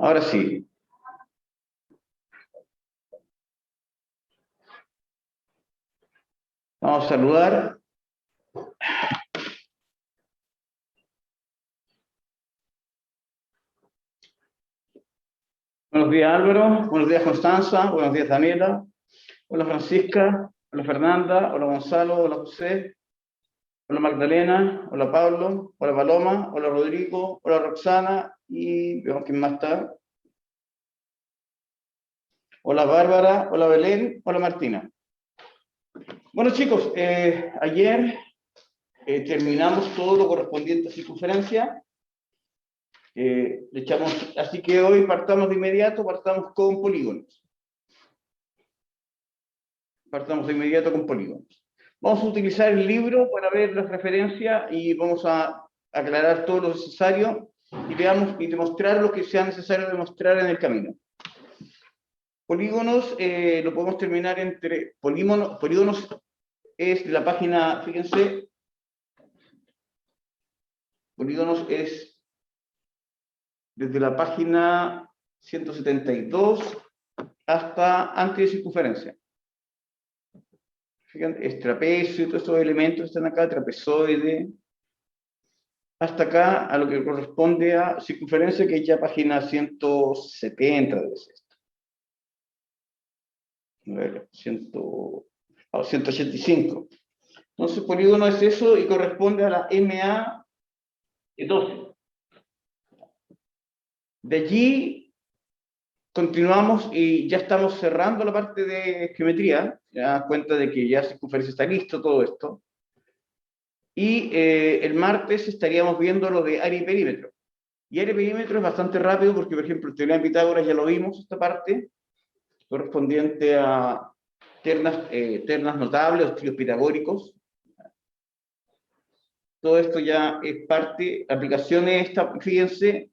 Ahora sí. Vamos a saludar. Buenos días, Álvaro. Buenos días, Constanza. Buenos días, Daniela. Hola, Francisca. Hola, Fernanda. Hola, Gonzalo. Hola, José. Hola, Magdalena. Hola, Pablo. Hola, Paloma. Hola, Rodrigo. Hola, Roxana. Y veamos quién más está. Hola, Bárbara. Hola, Belén. Hola, Martina. Bueno, chicos, ayer terminamos todo lo correspondiente a circunferencia. Así que hoy partamos de inmediato, partamos con polígonos. Partamos de inmediato con polígonos. Vamos a utilizar el libro para ver las referencias y vamos a aclarar todo lo necesario y veamos y demostrar lo que sea necesario demostrar en el camino. Polígonos lo podemos terminar entre polígonos es la página, fíjense, polígonos es desde la página 172 hasta antes de circunferencia. Fíjense, es trapecio, todos estos elementos están acá, trapezoide, hasta acá a lo que corresponde a circunferencia, que es ya página 170 debe ser. A ver, 185. Entonces, polígono es eso y corresponde a la MA12. De allí continuamos y ya estamos cerrando la parte de geometría. Ya das cuenta de que ya circunferencia está listo, todo esto. Y el martes estaríamos viendo lo de área y perímetro. Y área y perímetro es bastante rápido porque, por ejemplo, el teorema de Pitágoras ya lo vimos, esta parte, correspondiente a ternas notables o tríos pitagóricos. Todo esto ya es parte, aplicaciones, fíjense,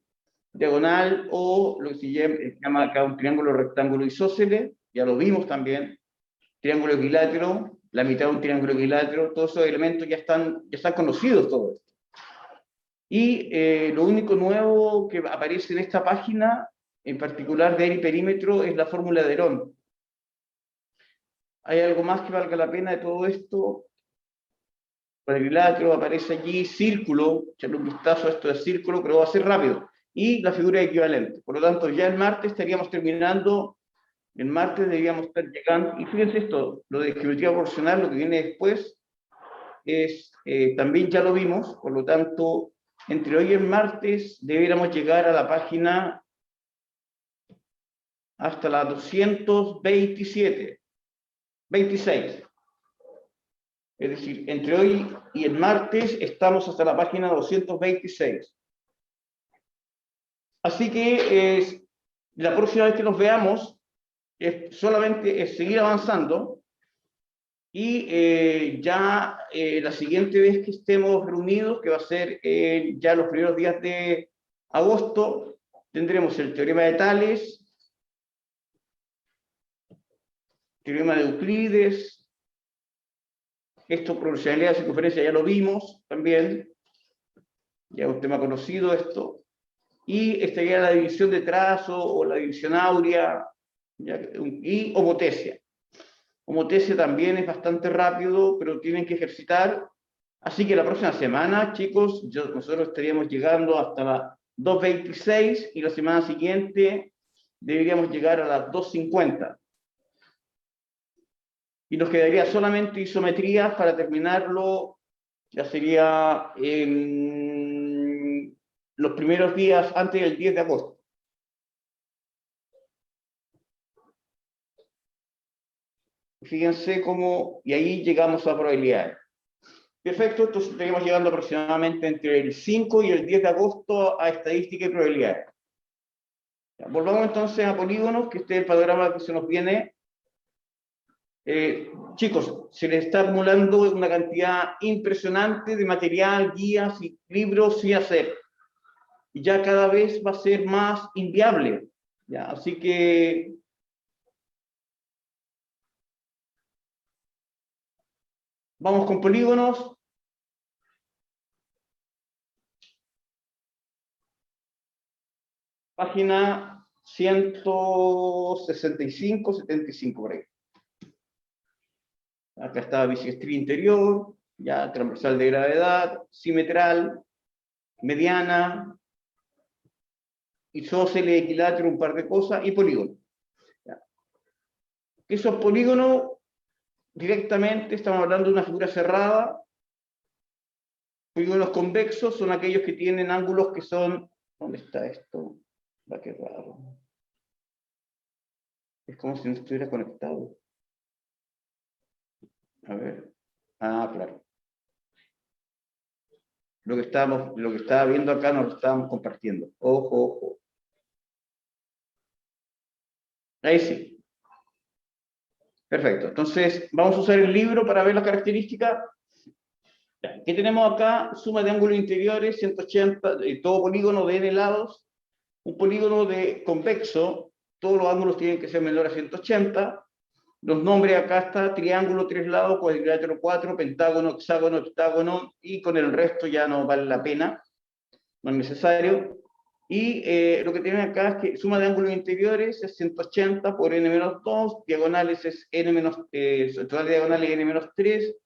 diagonal o lo que se llama acá un triángulo rectángulo isósceles, ya lo vimos también, triángulo equilátero, la mitad de un triángulo equilátero, todos esos elementos ya están conocidos todo esto. Y lo único nuevo que aparece en esta página, en particular de área y perímetro, es la fórmula de Herón. ¿Hay algo más que valga la pena de todo esto? Cuadrilátero, aparece allí, círculo, echarle un vistazo a esto de círculo, pero va a ser rápido. Y la figura equivalente. Por lo tanto, ya el martes estaríamos terminando, el martes deberíamos estar llegando, y fíjense esto, lo de geometría proporcional, lo que viene después, es, también ya lo vimos, por lo tanto, entre hoy y el martes deberíamos llegar a la página hasta la 227, 26. Es decir, entre hoy y el martes estamos hasta la página 226. Así que la próxima vez que nos veamos, solamente es seguir avanzando y ya la siguiente vez que estemos reunidos, que va a ser ya los primeros días de agosto, tendremos el teorema de Tales, teorema de Euclides, esto, proporcionalidad de circunferencia, ya lo vimos también, ya es un tema conocido esto, y estaría la división de trazo o la división áurea, y homotesia. Homotesia también es bastante rápido, pero tienen que ejercitar. Así que la próxima semana, chicos, nosotros estaríamos llegando hasta la 2.26 y la semana siguiente deberíamos llegar a las 2.50. Y nos quedaría solamente isometría para terminarlo, ya sería en los primeros días antes del 10 de agosto. Fíjense cómo, y ahí llegamos a probabilidades. Perfecto, entonces estaríamos llegando aproximadamente entre el 5 y el 10 de agosto a estadística y probabilidades. Ya, volvamos entonces a polígonos, que este es el panorama que se nos viene. Chicos, se les está acumulando una cantidad impresionante de material, guías y libros sin hacer. Y ya cada vez va a ser más inviable. ¿Ya? Así que vamos con polígonos. Página 165, 75 por ahí. Acá está bisextil interior, ya transversal de gravedad, simetral, mediana, isósceles, equilátero, un par de cosas, y polígono. Esos polígonos, directamente, estamos hablando de una figura cerrada. Polígonos convexos son aquellos que tienen ángulos que son... ¿Dónde está esto? Va, qué raro. Es como si no estuviera conectado. A ver. Ah, claro. Lo que estaba viendo acá nos lo estábamos compartiendo. Ojo, ojo. Ahí sí. Perfecto. Entonces, vamos a usar el libro para ver las características. ¿Qué tenemos acá? Suma de ángulos interiores, 180, todo polígono de n lados. Un polígono de convexo, todos los ángulos tienen que ser menores a 180. Los nombres acá está triángulo, 3 lados, cuadrilátero 4, pentágono, hexágono, heptágono, y con el resto ya no vale la pena, no es necesario. Y lo que tienen acá es que suma de ángulos interiores es 180 por n-2, diagonales es total de diagonales n-3,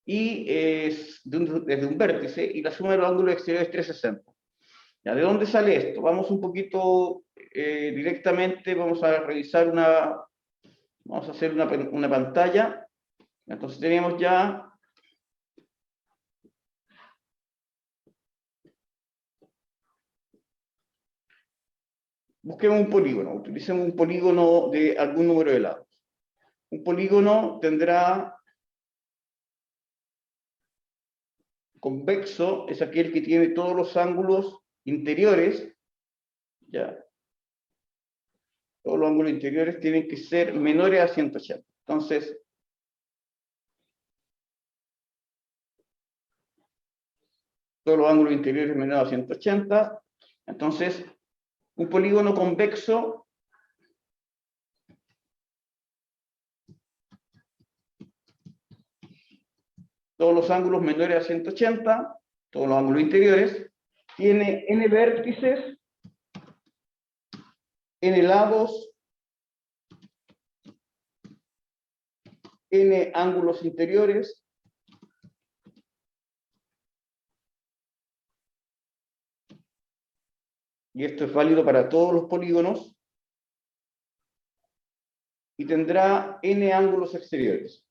y es desde un vértice, y la suma de los ángulos exteriores es 360. ¿Ya? ¿De dónde sale esto? Vamos un poquito directamente, vamos a revisar vamos a hacer una pantalla. Entonces tenemos ya... Busquemos un polígono, utilicemos un polígono de algún número de lados. Un polígono tendrá convexo, es aquel que tiene todos los ángulos interiores, ¿ya? Todos los ángulos interiores tienen que ser menores a 180. Entonces, todos los ángulos interiores menores a 180. Entonces, un polígono convexo todos los ángulos menores a 180, todos los ángulos interiores, tiene n vértices, n lados, n ángulos interiores, y esto es válido para todos los polígonos, y tendrá n ángulos exteriores.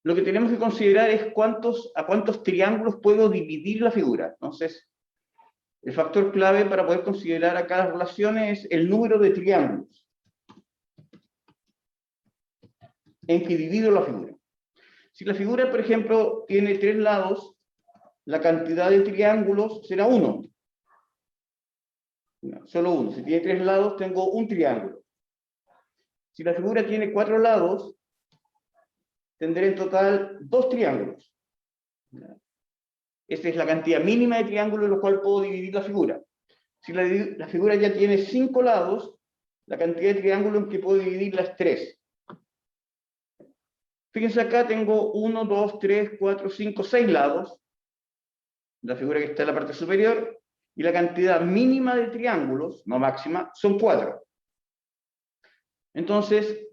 Lo que tenemos que considerar es a cuántos triángulos puedo dividir la figura. Entonces, el factor clave para poder considerar acá las relaciones es el número de triángulos en que divido la figura. Si la figura, por ejemplo, tiene 3 lados, la cantidad de triángulos será 1. Solo uno. Si tiene 3 lados, tengo un triángulo. Si la figura tiene 4 lados, tendré en total 2 triángulos. Esta es la cantidad mínima de triángulos en los cuales puedo dividir la figura. Si la figura ya tiene 5 lados, la cantidad de triángulos en que puedo dividirla es 3. Fíjense acá, tengo 1, 2, 3, 4, 5, 6 lados. La figura que está en la parte superior. Y la cantidad mínima de triángulos, no máxima, son 4. Entonces,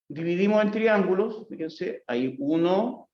dividimos en triángulos. Fíjense, hay 1,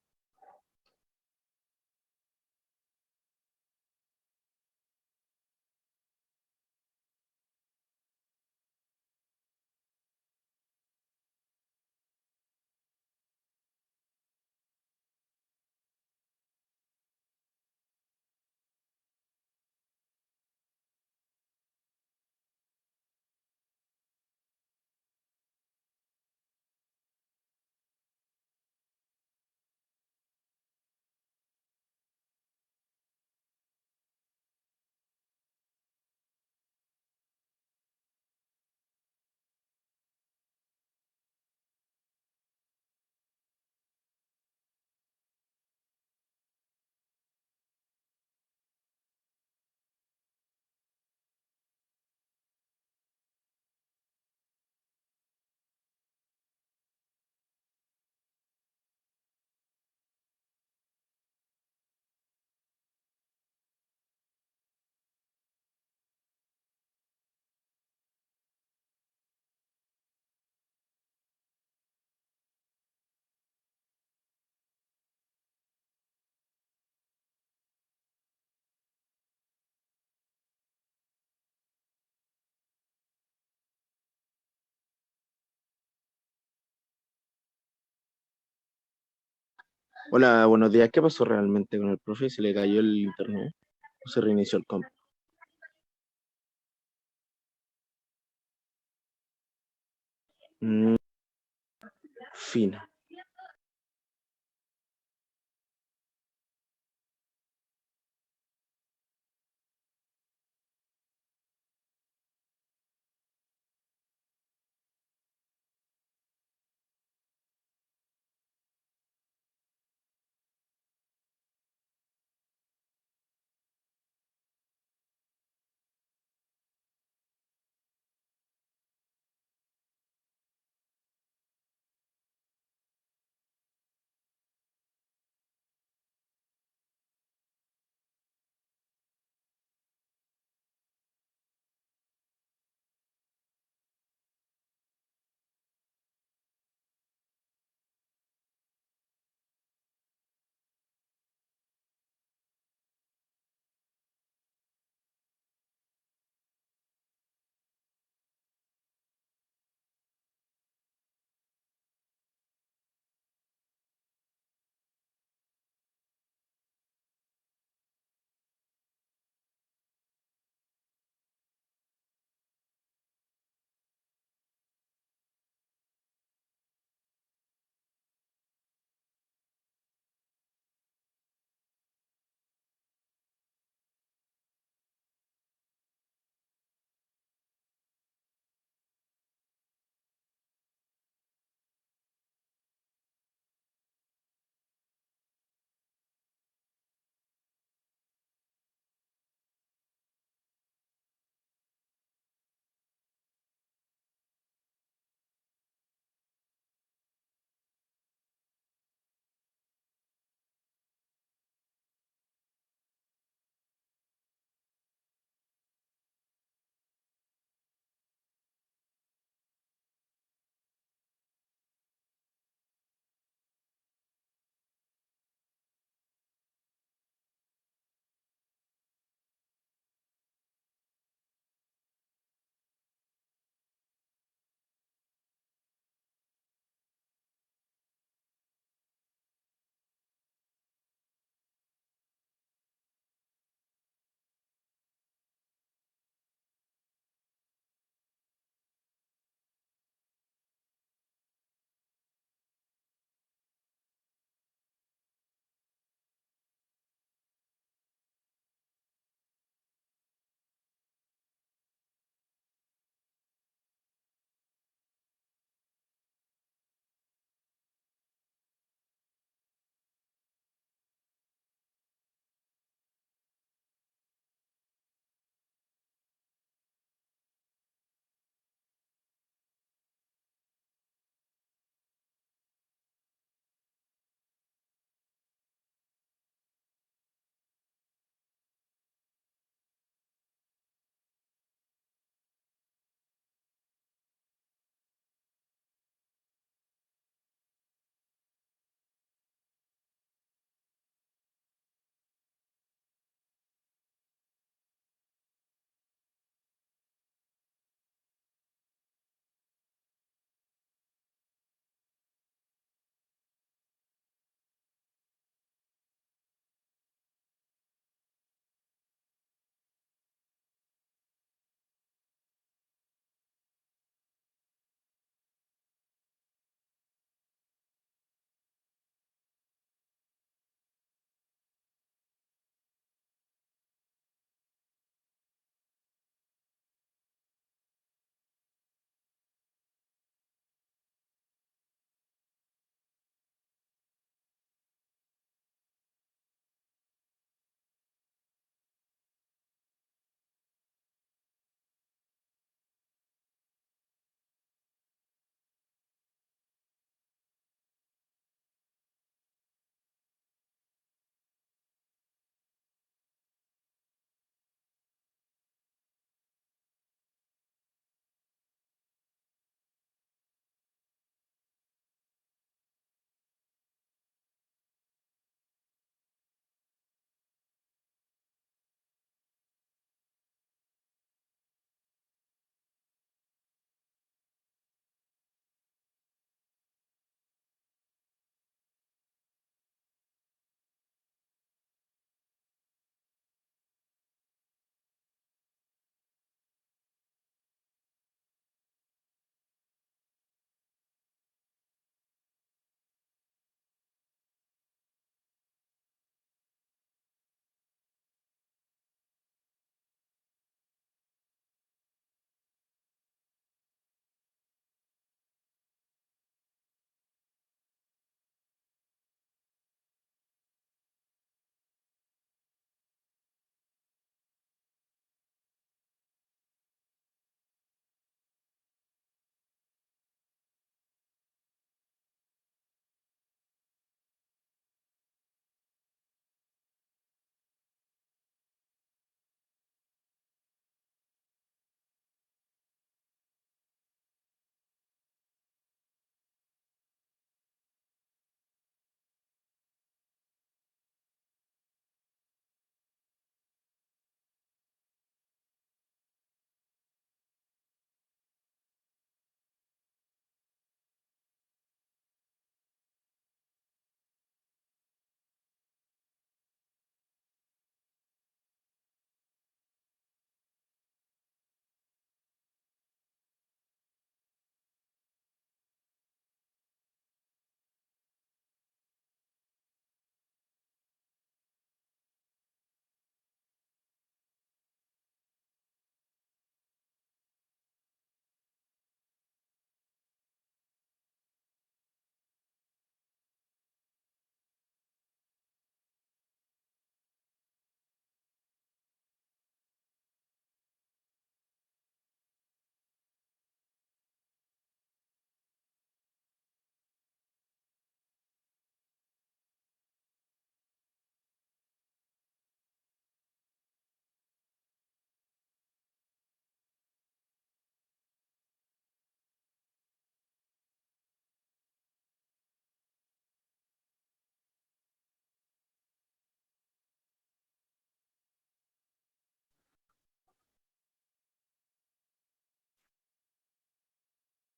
Hola, buenos días. ¿Qué pasó realmente con el profe? ¿Se le cayó el internet? ¿O se reinició el comp? Mm, fino.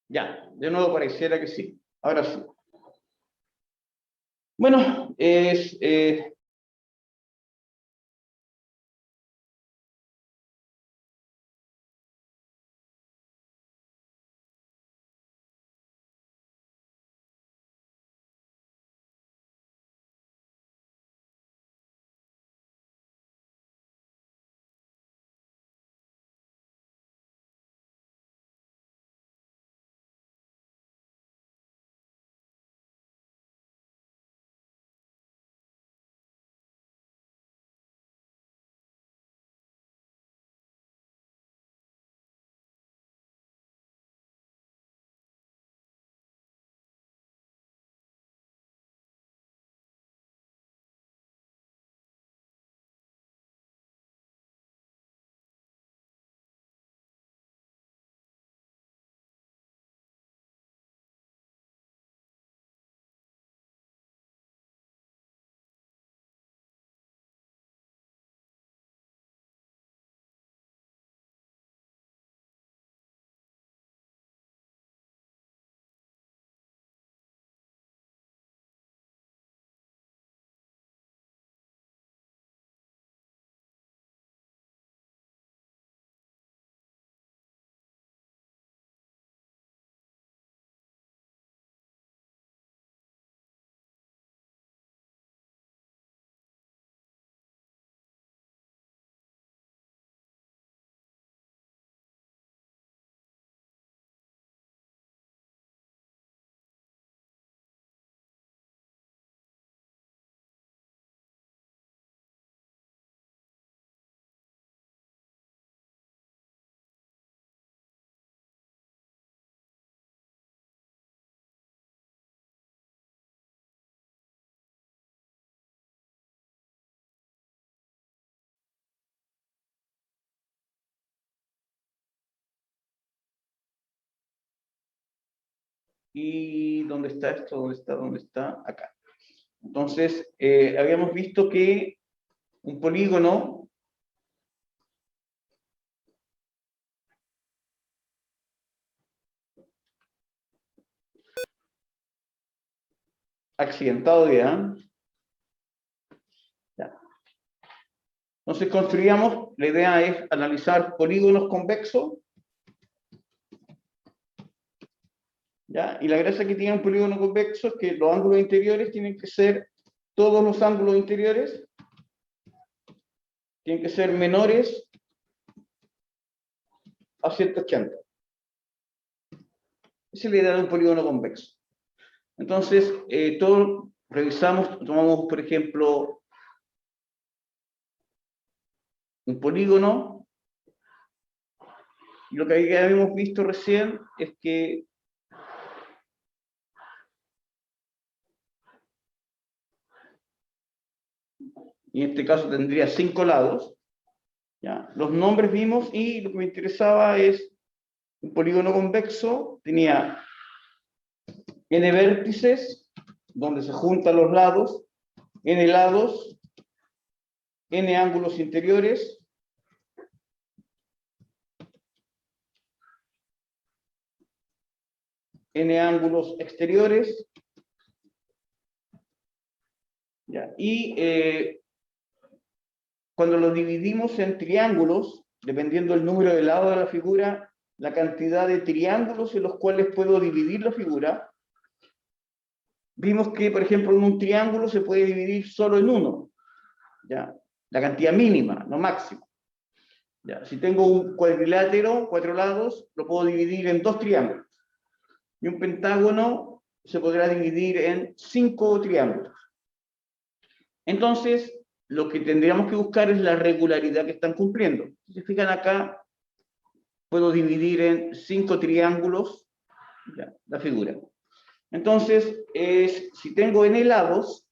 Ya, de nuevo pareciera que sí. Ahora sí. Bueno, es... ¿Y dónde está esto? ¿Dónde está? ¿Dónde está? Acá. Entonces, habíamos visto que un polígono accidentado ya. Ya. Entonces construíamos, la idea es analizar polígonos convexos, ¿ya? Y la gracia que tiene un polígono convexo es que los ángulos interiores tienen que ser, todos los ángulos interiores tienen que ser menores a 180. Esa es la idea de un polígono convexo. Entonces, todos revisamos, tomamos, por ejemplo, un polígono, y lo que habíamos visto recién es que y en este caso tendría 5 lados, ¿ya? Los nombres vimos y lo que me interesaba es un polígono convexo, tenía n vértices, donde se juntan los lados, n lados, n ángulos interiores, n ángulos exteriores, ¿ya? Y cuando lo dividimos en triángulos, dependiendo del número de lados de la figura, la cantidad de triángulos en los cuales puedo dividir la figura, vimos que, por ejemplo, en un triángulo se puede dividir solo en uno, ¿ya? La cantidad mínima, no máxima. ¿Ya? Si tengo un cuadrilátero, 4 lados, lo puedo dividir en 2 triángulos. Y un pentágono se podrá dividir en 5 triángulos. Entonces, lo que tendríamos que buscar es la regularidad que están cumpliendo. Si se fijan acá, puedo dividir en 5 triángulos, ¿ya?, la figura. Entonces, si tengo n lados,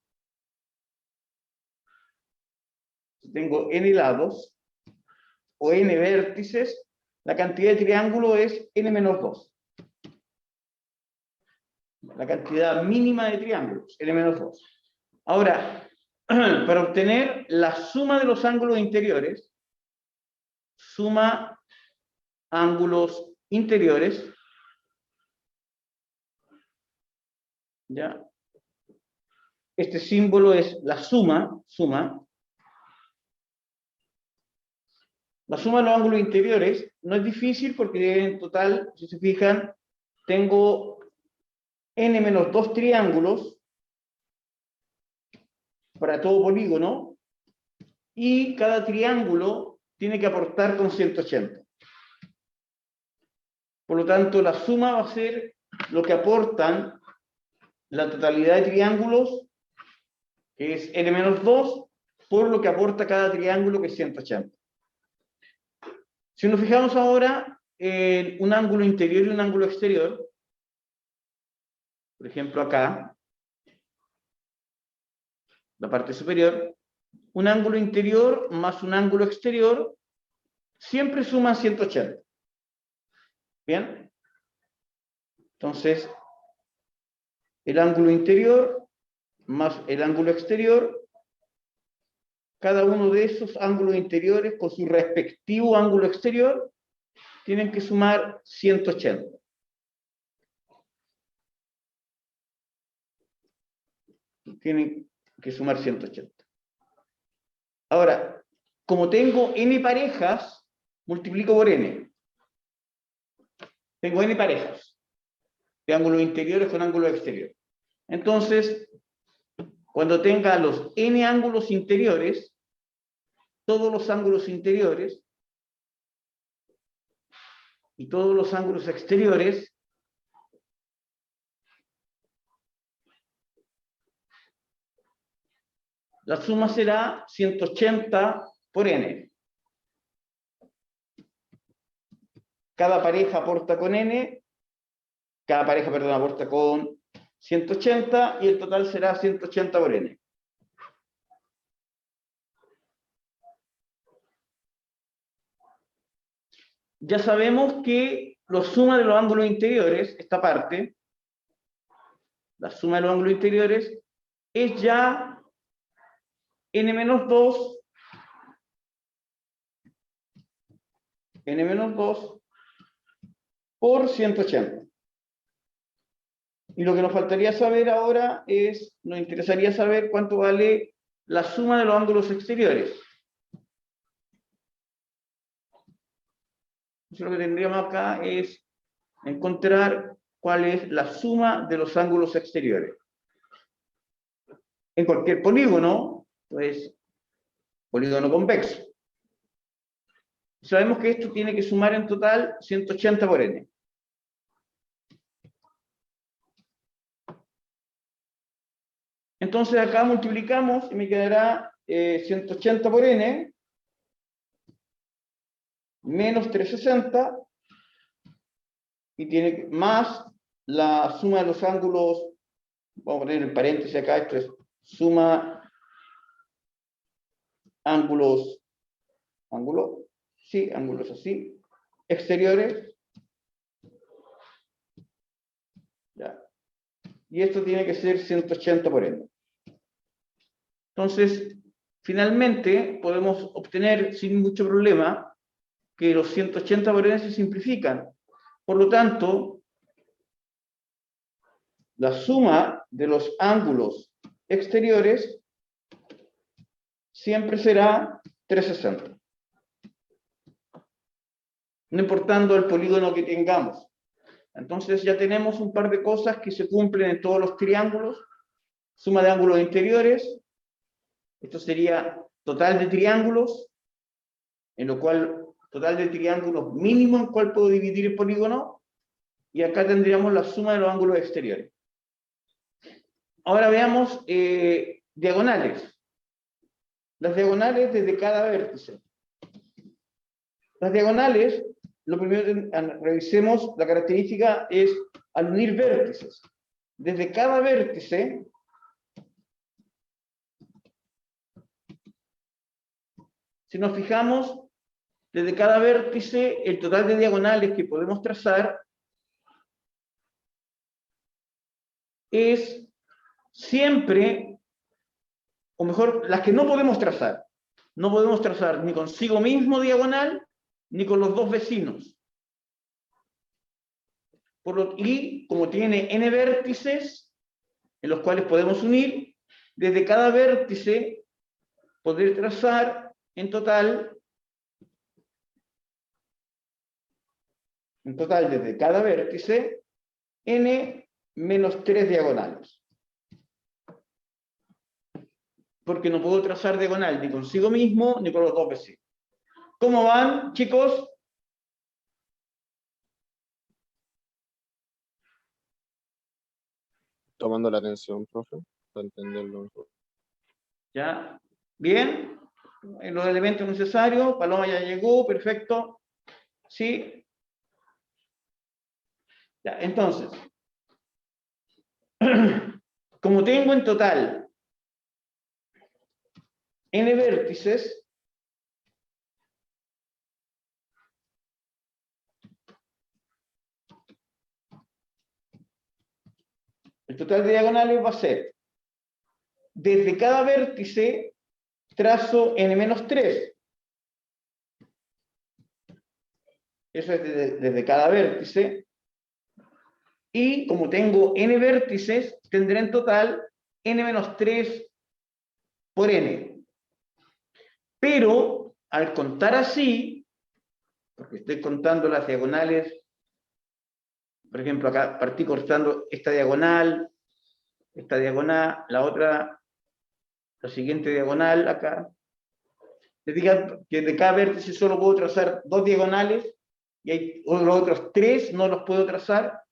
o n vértices, la cantidad de triángulo es n menos 2. La cantidad mínima de triángulos, n menos 2. Ahora, para obtener la suma de los ángulos interiores, suma ángulos interiores, ¿ya? Este símbolo es la suma. La suma de los ángulos interiores no es difícil porque en total, si se fijan, tengo n menos 2 triángulos para todo polígono y cada triángulo tiene que aportar con 180. Por lo tanto, la suma va a ser lo que aportan la totalidad de triángulos, que es n menos 2, por lo que aporta cada triángulo, que es 180. Si nos fijamos ahora en un ángulo interior y un ángulo exterior, por ejemplo acá, la parte superior, un ángulo interior más un ángulo exterior siempre suman 180. ¿Bien? Entonces, el ángulo interior más el ángulo exterior, cada uno de esos ángulos interiores con su respectivo ángulo exterior tienen que sumar 180. Tienen que sumar 180. Ahora, como tengo n parejas, multiplico por n. Tengo n parejas de ángulos interiores con ángulos exteriores. Entonces, cuando tenga los n ángulos interiores, todos los ángulos interiores y todos los ángulos exteriores, la suma será 180 por n. Cada pareja aporta con n, aporta con 180 y el total será 180 por n. Ya sabemos que la suma de los ángulos interiores, esta parte, la suma de los ángulos interiores, es ya n menos 2 por 180. Y lo que nos faltaría saber ahora es, nos interesaría saber cuánto vale la suma de los ángulos exteriores. Entonces lo que tendríamos acá es encontrar cuál es la suma de los ángulos exteriores. En cualquier polígono, pues, polígono convexo. Sabemos que esto tiene que sumar en total 180 por n. Entonces acá multiplicamos y me quedará 180 por n menos 360 y tiene más la suma de los ángulos, vamos a poner en paréntesis acá, esto es suma ángulos así, exteriores. Ya. Y esto tiene que ser 180 por n. Entonces, finalmente, podemos obtener sin mucho problema que los 180 por n se simplifican. Por lo tanto, la suma de los ángulos exteriores siempre será 360. No importando el polígono que tengamos. Entonces ya tenemos un par de cosas que se cumplen en todos los triángulos. Suma de ángulos interiores. Esto sería total de triángulos, en lo cual, total de triángulos mínimo en cual puedo dividir el polígono. Y acá tendríamos la suma de los ángulos exteriores. Ahora veamos diagonales. Las diagonales desde cada vértice. Las diagonales, lo primero que revisemos, la característica es al unir vértices. Desde cada vértice, si nos fijamos, desde cada vértice, el total de diagonales que podemos trazar es siempre, o mejor, las que no podemos trazar. No podemos trazar ni consigo mismo diagonal, ni con los dos vecinos. Y como tiene n vértices, en los cuales podemos unir desde cada vértice, poder trazar en total desde cada vértice, n menos 3 diagonales. Porque no puedo trazar diagonal ni consigo mismo ni con los dos vecinos. ¿Cómo van, chicos? Tomando la atención, profe, para entenderlo mejor. ¿Ya? ¿Bien? En los elementos necesarios, Paloma ya llegó, perfecto. ¿Sí? Ya, entonces, como tengo en total n vértices, el total de diagonales va a ser, desde cada vértice, trazo n-3. Eso es desde cada vértice. Y como tengo n vértices, tendré en total n-3 por n. Pero, al contar así, porque estoy contando las diagonales, por ejemplo, acá partí cortando esta diagonal, la otra, la siguiente diagonal acá. Les digo que de cada vértice solo puedo trazar 2 diagonales, y hay los otros 3 no los puedo trazar.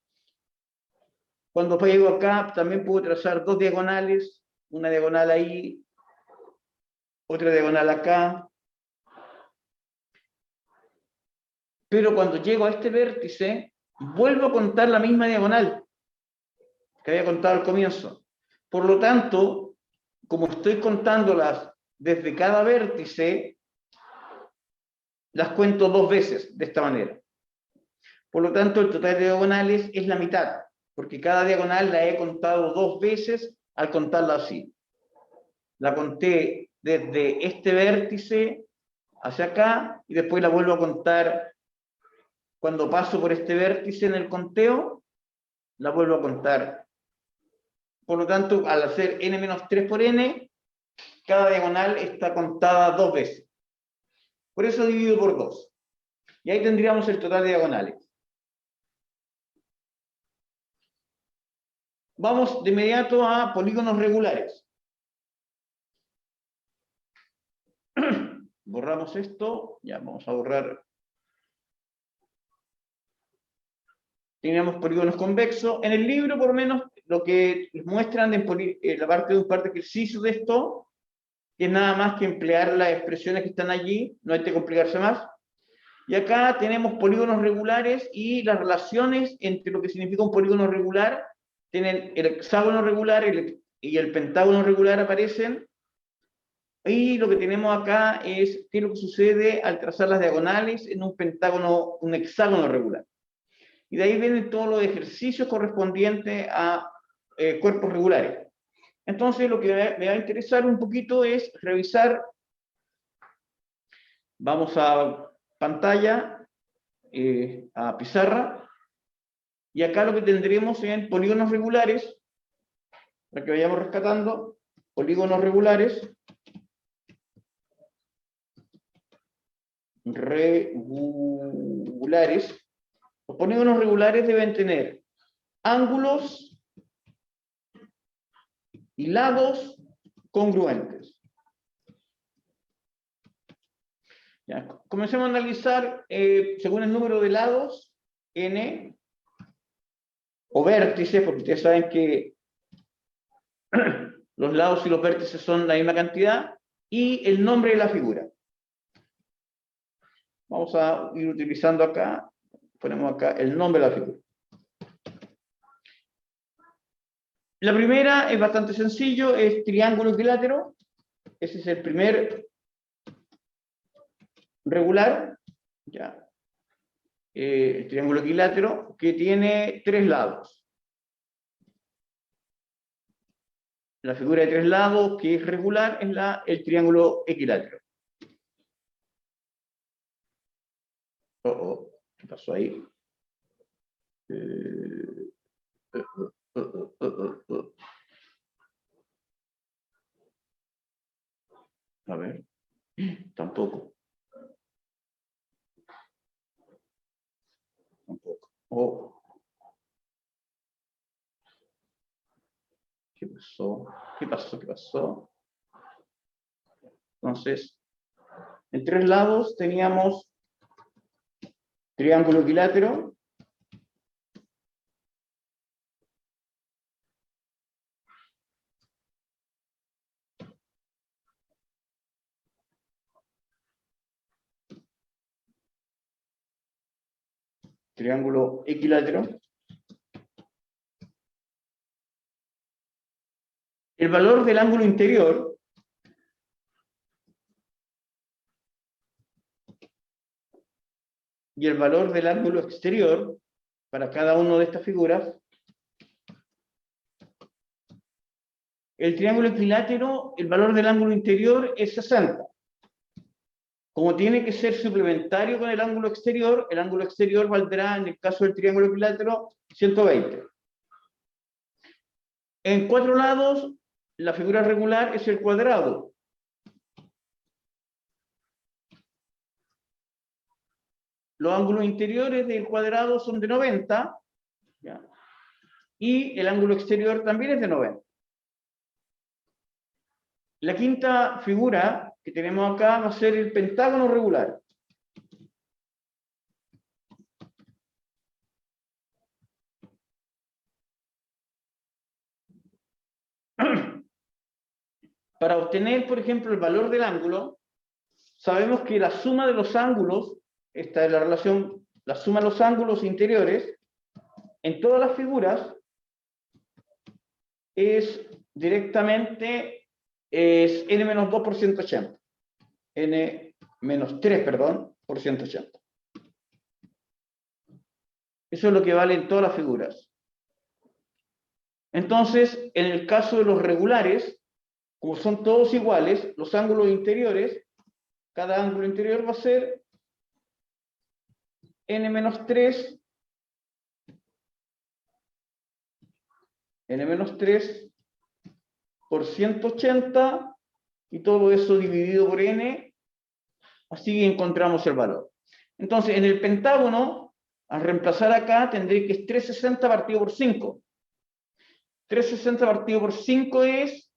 Cuando llego acá, también puedo trazar 2 diagonales, una diagonal ahí, otra diagonal acá. Pero cuando llego a este vértice, vuelvo a contar la misma diagonal que había contado al comienzo. Por lo tanto, como estoy contándolas desde cada vértice, las cuento 2 veces, de esta manera. Por lo tanto, el total de diagonales es la mitad, porque cada diagonal la he contado 2 veces al contarla así. La conté desde este vértice hacia acá, y después la vuelvo a contar cuando paso por este vértice en el conteo, la vuelvo a contar. Por lo tanto, al hacer n-3 por n, cada diagonal está contada 2 veces. Por eso divido por 2. Y ahí tendríamos el total de diagonales. Vamos de inmediato a polígonos regulares. Borramos esto. Ya, vamos a borrar. Teníamos polígonos convexos. En el libro, por lo menos, lo que les muestran en la parte de un par de ejercicios de esto, que es nada más que emplear las expresiones que están allí, no hay que complicarse más. Y acá tenemos polígonos regulares y las relaciones entre lo que significa un polígono regular. Tienen el hexágono regular y el pentágono regular aparecen. Y lo que tenemos acá es qué es lo que sucede al trazar las diagonales en un pentágono, un hexágono regular. Y de ahí vienen todos los ejercicios correspondientes a cuerpos regulares. Entonces, lo que me va a interesar un poquito es revisar. Vamos a pantalla, a pizarra, y acá lo que tendremos en polígonos regulares, para que vayamos rescatando, polígonos regulares, los polígonos regulares deben tener ángulos y lados congruentes. Ya, comencemos a analizar según el número de lados, n, o vértices, porque ustedes saben que los lados y los vértices son la misma cantidad, y el nombre de la figura. Vamos a ir utilizando acá, ponemos acá el nombre de la figura. La primera es bastante sencillo, es triángulo equilátero. Ese es el primer regular, ya. El triángulo equilátero, que tiene 3 lados. La figura de 3 lados, que es regular, es el triángulo equilátero. ¿Qué pasó ahí? A ver, tampoco. Tampoco. Oh. ¿Qué pasó? ¿Qué pasó? ¿Qué pasó? Entonces, en 3 lados teníamos triángulo equilátero. Triángulo equilátero. El valor del ángulo interior y el valor del ángulo exterior para cada una de estas figuras. El triángulo equilátero, el valor del ángulo interior es 60. Como tiene que ser suplementario con el ángulo exterior valdrá, en el caso del triángulo equilátero, 120. En 4 lados, la figura regular es el cuadrado. Los ángulos interiores del cuadrado son de 90, ¿ya? Y el ángulo exterior también es de 90. La quinta figura que tenemos acá va a ser el pentágono regular. Para obtener, por ejemplo, el valor del ángulo, sabemos que la suma de los ángulos, esta es la relación, la suma de los ángulos interiores, en todas las figuras, es directamente n-2 por 180. n-3, perdón, por 180. Eso es lo que vale en todas las figuras. Entonces, en el caso de los regulares, como son todos iguales, los ángulos interiores, cada ángulo interior va a ser n-3 por 180 y todo eso dividido por n, así encontramos el valor. Entonces, en el pentágono, al reemplazar acá, tendré que es 360 partido por 5. 360 partido por 5 es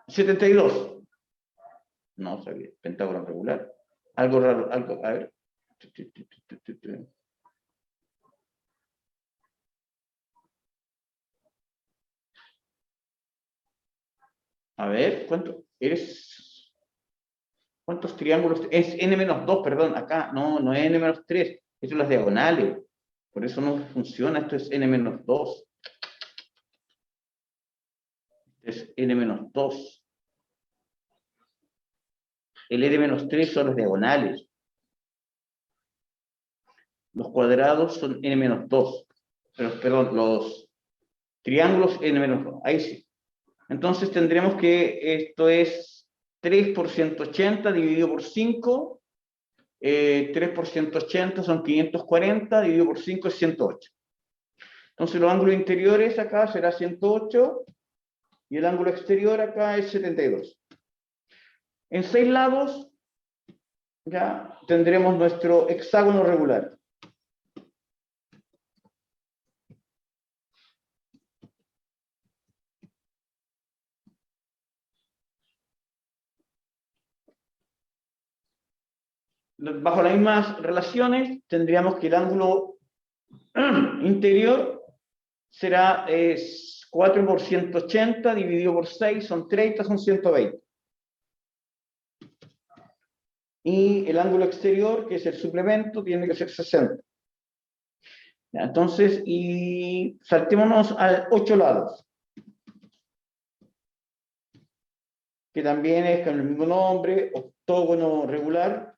72. No sabía, pentágono regular. Algo raro, algo, a ver. A ver, ¿cuántos triángulos? Es n-2, perdón, acá, no es n-3, eso son las diagonales. Por eso no funciona, esto es n-2. Es n-2. El n-3 son las diagonales. Los cuadrados son n-2. Perdón, los triángulos n-2. Ahí sí. Entonces tendremos que esto es 3 por 180 dividido por 5. 3 por 180 son 540, dividido por 5 es 108. Entonces los ángulos interiores acá será 108 y el ángulo exterior acá es 72. En 6 lados ya tendremos nuestro hexágono regular. Bajo las mismas relaciones tendríamos que el ángulo interior será 4 por 180 dividido por 6 son 30, son 120. Y el ángulo exterior, que es el suplemento, tiene que ser 60. Ya, entonces, y saltémonos a 8 lados, que también es con el mismo nombre, octógono regular.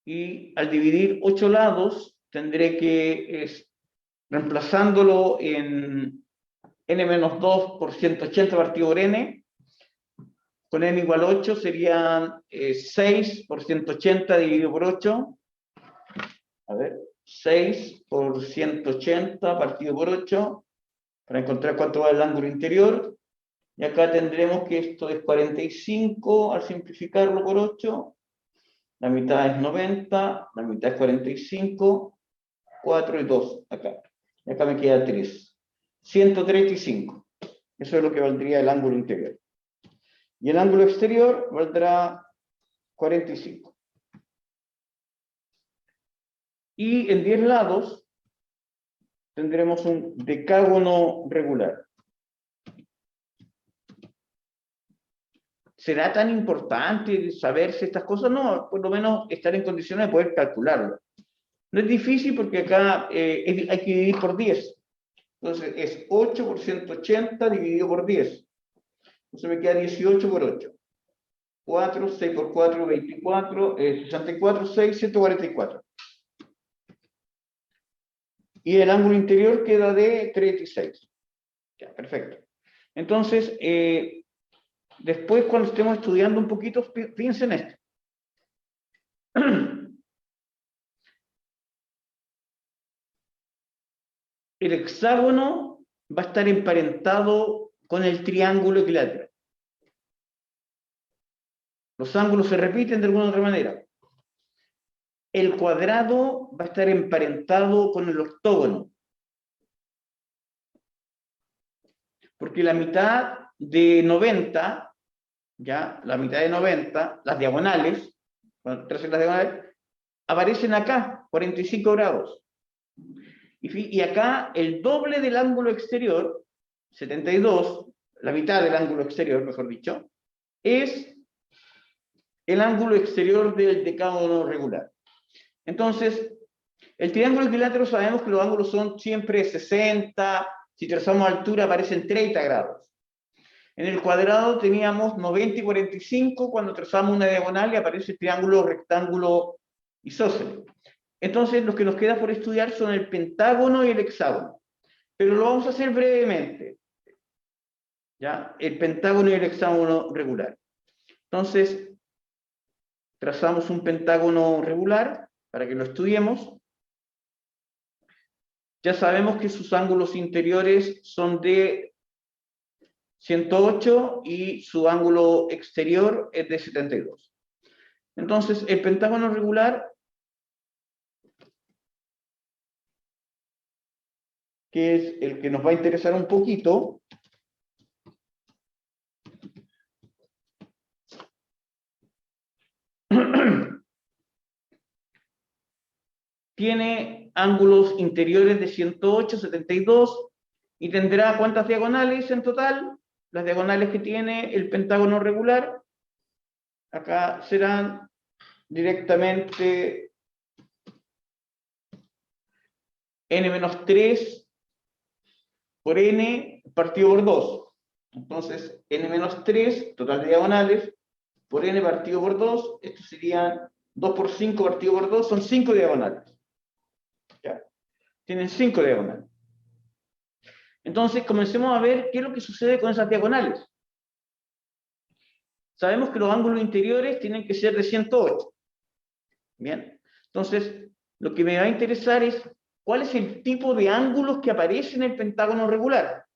Y al dividir 8 lados, tendré que, reemplazándolo en n-2 por 180 partido por n, con n igual 8 serían 6 por 180 dividido por 8. A ver, 6 por 180 partido por 8, para encontrar cuánto va el ángulo interior. Y acá tendremos que esto es 45 al simplificarlo por 8. La mitad es 90, la mitad es 45, 4 y 2 acá. Y acá me queda 3. 135. Eso es lo que valdría el ángulo interior. Y el ángulo exterior valdrá 45. Y en 10 lados tendremos un decágono regular. ¿Será tan importante saberse estas cosas? No, por lo menos estar en condiciones de poder calcularlo. No es difícil porque acá hay que dividir por 10. Entonces es 8 por 180 dividido por 10. Entonces me queda 18 por 8. 4, 6 por 4, 24, 64, 6, 144. Y el ángulo interior queda de 36. Ya, perfecto. Entonces, después cuando estemos estudiando un poquito, piensen esto. El hexágono va a estar emparentado con el triángulo equilátero. Los ángulos se repiten de alguna u otra manera. El cuadrado va a estar emparentado con el octógono. Porque la mitad de 90, ya, la mitad de 90, las diagonales, cuando tracen las diagonales, aparecen acá, 45 grados. Y acá el doble del ángulo exterior, 72, la mitad del ángulo exterior, mejor dicho, es el ángulo exterior del decágono regular. Entonces, el triángulo equilátero sabemos que los ángulos son siempre 60, si trazamos altura aparecen 30 grados. En el cuadrado teníamos 90 y 45, cuando trazamos una diagonal y aparece el triángulo rectángulo isósceles. Entonces, lo que nos queda por estudiar son el pentágono y el hexágono. Pero lo vamos a hacer brevemente. ¿Ya? El pentágono y el hexágono regular. Entonces, trazamos un pentágono regular para que lo estudiemos. Ya sabemos que sus ángulos interiores son de 108 y su ángulo exterior es de 72. Entonces, el pentágono regular, que es el que nos va a interesar un poquito, tiene ángulos interiores de 108, 72 y tendrá ¿cuántas diagonales en total? Las diagonales que tiene el pentágono regular, acá serán directamente n-3 por n partido por 2. Entonces, n-3, total de diagonales, por n partido por 2, esto serían 2 por 5 partido por 2, son 5 diagonales. ¿Ya? Tienen 5 diagonales. Entonces, comencemos a ver qué es lo que sucede con esas diagonales. Sabemos que los ángulos interiores tienen que ser de 108. Bien. Entonces, lo que me va a interesar es cuál es el tipo de ángulos que aparece en el pentágono regular.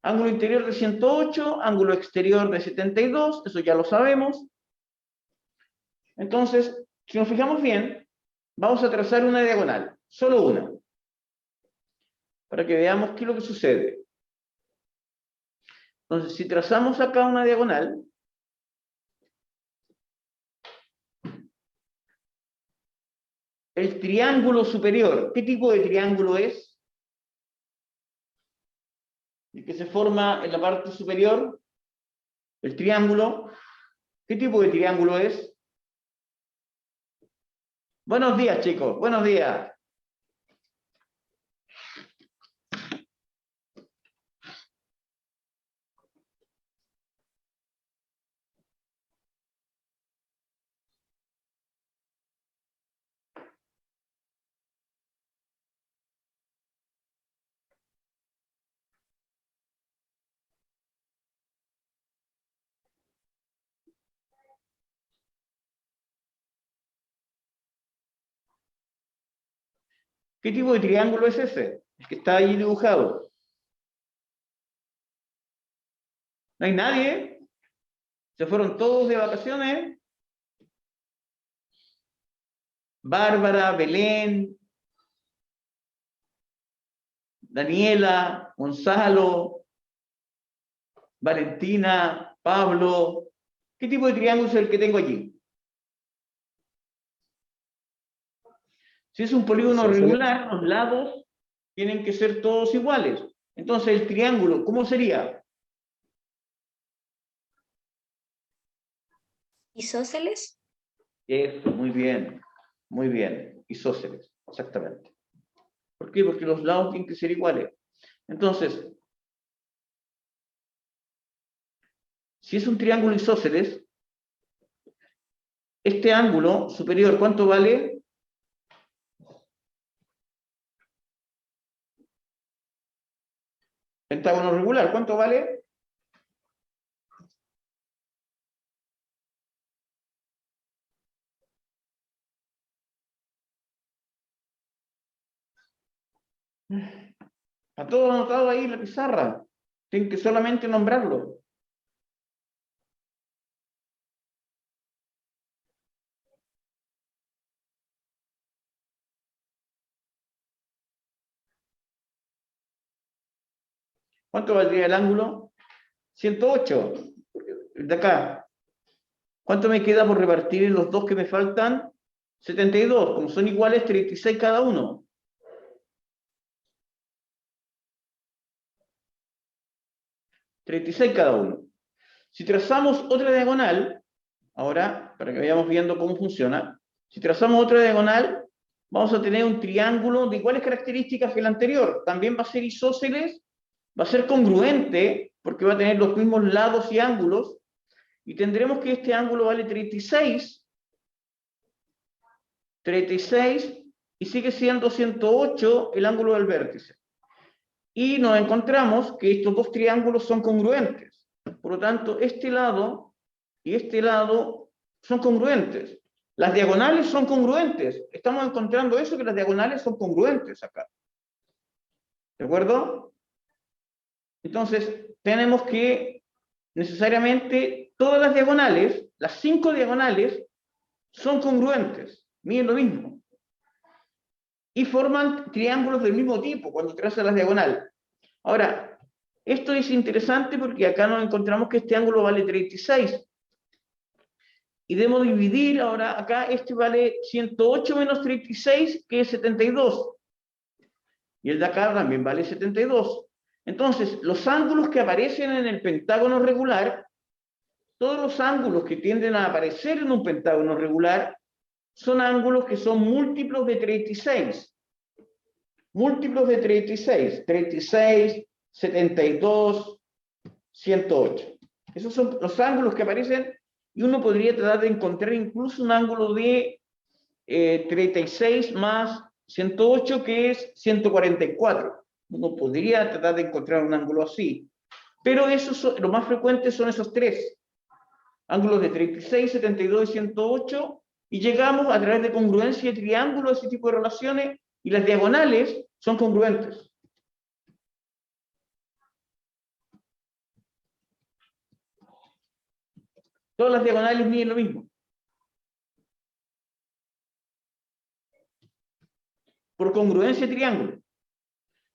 Ángulo interior de 108, ángulo exterior de 72, eso ya lo sabemos. Entonces, si nos fijamos bien, vamos a trazar una diagonal, solo una, para que veamos qué es lo que sucede. Entonces, si trazamos acá una diagonal, el triángulo superior, ¿qué tipo de triángulo es? El que se forma en la parte superior, el triángulo. ¿Qué tipo de triángulo es? Buenos días, chicos, buenos días. ¿Qué tipo de triángulo es ese? El que está ahí dibujado. No hay nadie. Se fueron todos de vacaciones. Bárbara, Belén, Daniela, Gonzalo, Valentina, Pablo. ¿Qué tipo de triángulo es el que tengo allí? Si es un polígono Isósceles. regular, los lados tienen que ser todos iguales. Entonces, el triángulo, ¿cómo sería? ¿Isósceles? Eso, muy bien, isósceles, exactamente. ¿Por qué? Porque los lados tienen que ser iguales. Entonces, si es un triángulo isósceles, este ángulo superior, ¿cuánto vale? Pentágono regular, ¿cuánto vale? A todo anotado ahí en la pizarra. Tienen que solamente nombrarlo. ¿Cuánto valdría el ángulo? 108. De acá. ¿Cuánto me queda por repartir en los dos que me faltan? 72. Como son iguales, 36 cada uno. 36 cada uno. Si trazamos otra diagonal, ahora, para que vayamos viendo cómo funciona, si trazamos otra diagonal, vamos a tener un triángulo de iguales características que el anterior. También va a ser isósceles, va a ser congruente, porque va a tener los mismos lados y ángulos, y tendremos que este ángulo vale 36, y sigue siendo 108 el ángulo del vértice. Y nos encontramos que estos dos triángulos son congruentes. Por lo tanto, este lado y este lado son congruentes. Las diagonales son congruentes. Estamos encontrando eso, que las diagonales son congruentes acá. ¿De acuerdo? Entonces, tenemos que necesariamente todas las diagonales, las 5 diagonales, son congruentes. Miren lo mismo. Y forman triángulos del mismo tipo cuando trazan las diagonales. Ahora, esto es interesante porque acá nos encontramos que este ángulo vale 36. Y debemos dividir ahora, acá este vale 108 menos 36, que es 72. Y el de acá también vale 72. Entonces, los ángulos que aparecen en el pentágono regular, todos los ángulos que tienden a aparecer en un pentágono regular, son ángulos que son múltiplos de 36. Múltiplos de 36. 36, 72, 108. Esos son los ángulos que aparecen y uno podría tratar de encontrar incluso un ángulo de 36 más 108, que es 144. Uno podría tratar de encontrar un ángulo así. Pero lo más frecuente son esos tres. Ángulos de 36, 72 y 108. Y llegamos a través de congruencia de triángulos, ese tipo de relaciones, y las diagonales son congruentes. Todas las diagonales miden lo mismo. Por congruencia de triángulo.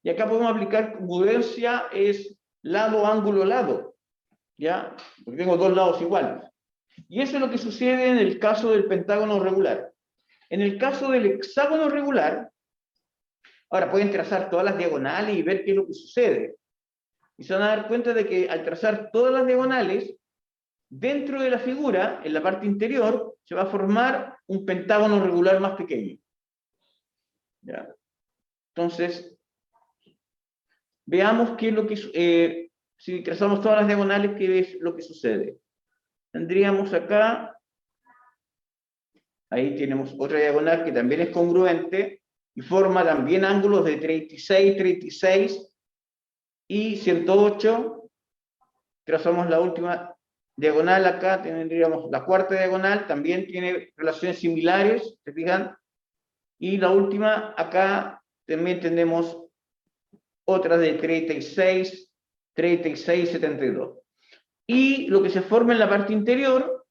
Y acá podemos aplicar congruencia, es lado, ángulo, lado. ¿Ya? Porque tengo dos lados iguales. Y eso es lo que sucede en el caso del pentágono regular. En el caso del hexágono regular, ahora pueden trazar todas las diagonales y ver qué es lo que sucede. Y se van a dar cuenta de que al trazar todas las diagonales, dentro de la figura, en la parte interior, se va a formar un pentágono regular más pequeño. ¿Ya? Entonces, veamos qué es lo que, si trazamos todas las diagonales, qué es lo que sucede. Tendríamos acá, ahí tenemos otra diagonal que también es congruente y forma también ángulos de 36, 36 y 108. Trazamos la última diagonal acá, tendríamos la cuarta diagonal, también tiene relaciones similares, ¿se fijan? Y la última acá también tenemos otra de 36, 36, 72. Y lo que se forma en la parte interior,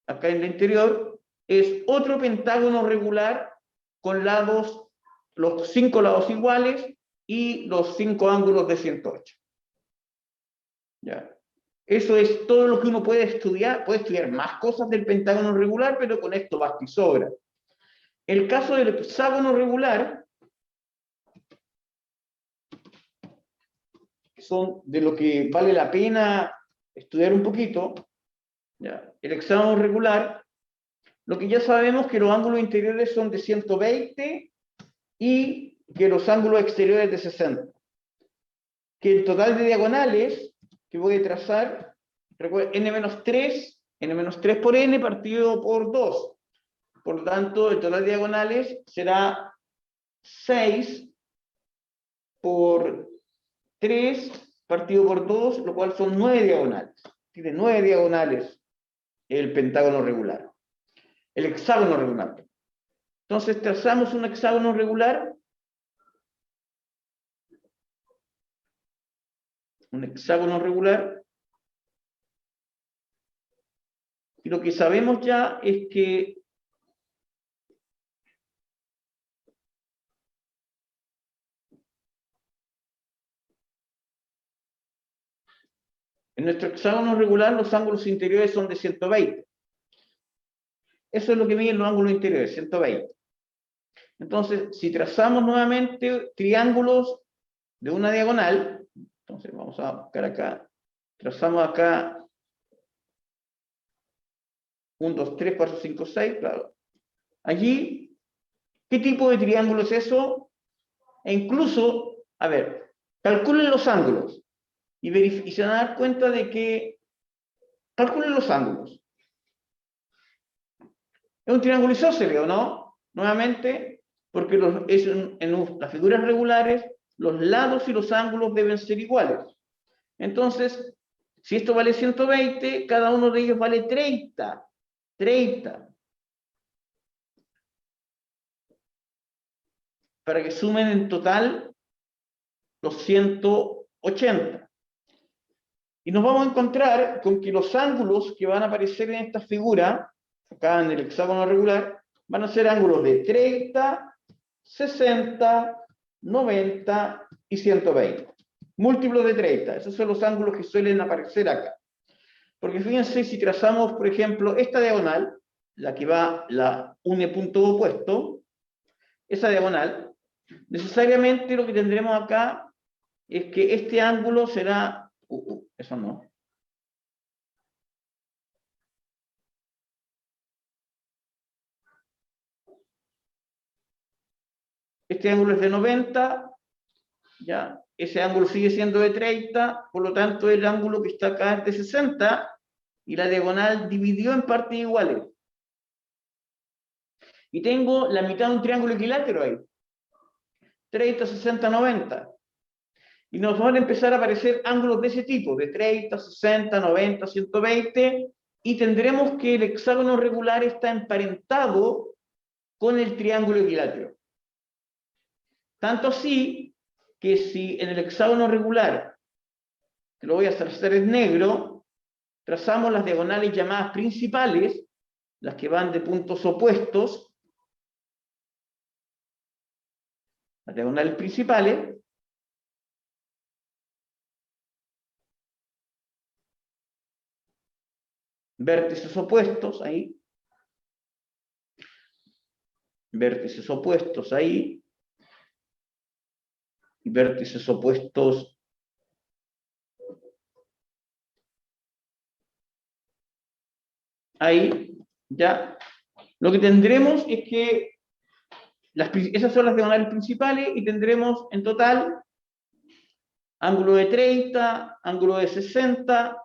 acá en la interior, es otro pentágono regular con lados, los 5 lados iguales y los 5 ángulos de 108. ¿Ya? Eso es todo lo que uno puede estudiar más cosas del pentágono regular, pero con esto basta y sobra. El caso del hexágono regular, que son de lo que vale la pena estudiar un poquito, ¿ya? El hexágono regular, lo que ya sabemos que los ángulos interiores son de 120 y que los ángulos exteriores de 60. Que el total de diagonales que voy a trazar, recuerden, n-3 por n partido por 2. Por lo tanto, el total de diagonales será 6 por 3 partido por 2, lo cual son 9 diagonales. Tiene 9 diagonales el pentágono regular. El hexágono regular. Entonces, trazamos un hexágono regular. Un hexágono regular. Y lo que sabemos ya es que en nuestro hexágono regular los ángulos interiores son de 120. Eso es lo que miden los ángulos interiores, 120. Entonces, si trazamos nuevamente triángulos de una diagonal, entonces vamos a buscar acá, trazamos acá 1, 2, 3, 4, 5, 6, claro. Allí, ¿qué tipo de triángulo es eso? E incluso, a ver, calculen los ángulos y se van a dar cuenta de que calculen los ángulos. Es un triángulo isósceles, ¿o no? Nuevamente, porque en las figuras regulares, los lados y los ángulos deben ser iguales. Entonces, si esto vale 120, cada uno de ellos vale 30. 30. Para que sumen en total los 180. Y nos vamos a encontrar con que los ángulos que van a aparecer en esta figura, acá en el hexágono regular, van a ser ángulos de 30, 60, 90 y 120. Múltiplos de 30. Esos son los ángulos que suelen aparecer acá. Porque fíjense, si trazamos, por ejemplo, esta diagonal, la que va, la une punto opuesto, esa diagonal, necesariamente lo que tendremos acá es que este ángulo será... eso no. Este ángulo es de 90, ¿ya? Ese ángulo sigue siendo de 30, por lo tanto el ángulo que está acá es de 60, y la diagonal dividió en partes iguales. Y tengo la mitad de un triángulo equilátero ahí. 30, 60, 90. Y nos van a empezar a aparecer ángulos de ese tipo, de 30, 60, 90, 120, y tendremos que el hexágono regular está emparentado con el triángulo equilátero. Tanto así que si en el hexágono regular, que lo voy a trazar en negro, trazamos las diagonales llamadas principales, las que van de puntos opuestos, las diagonales principales, vértices opuestos ahí, vértices opuestos ahí, y vértices opuestos ahí, ya. Lo que tendremos es que esas son las diagonales principales y tendremos en total ángulo de 30, ángulo de 60,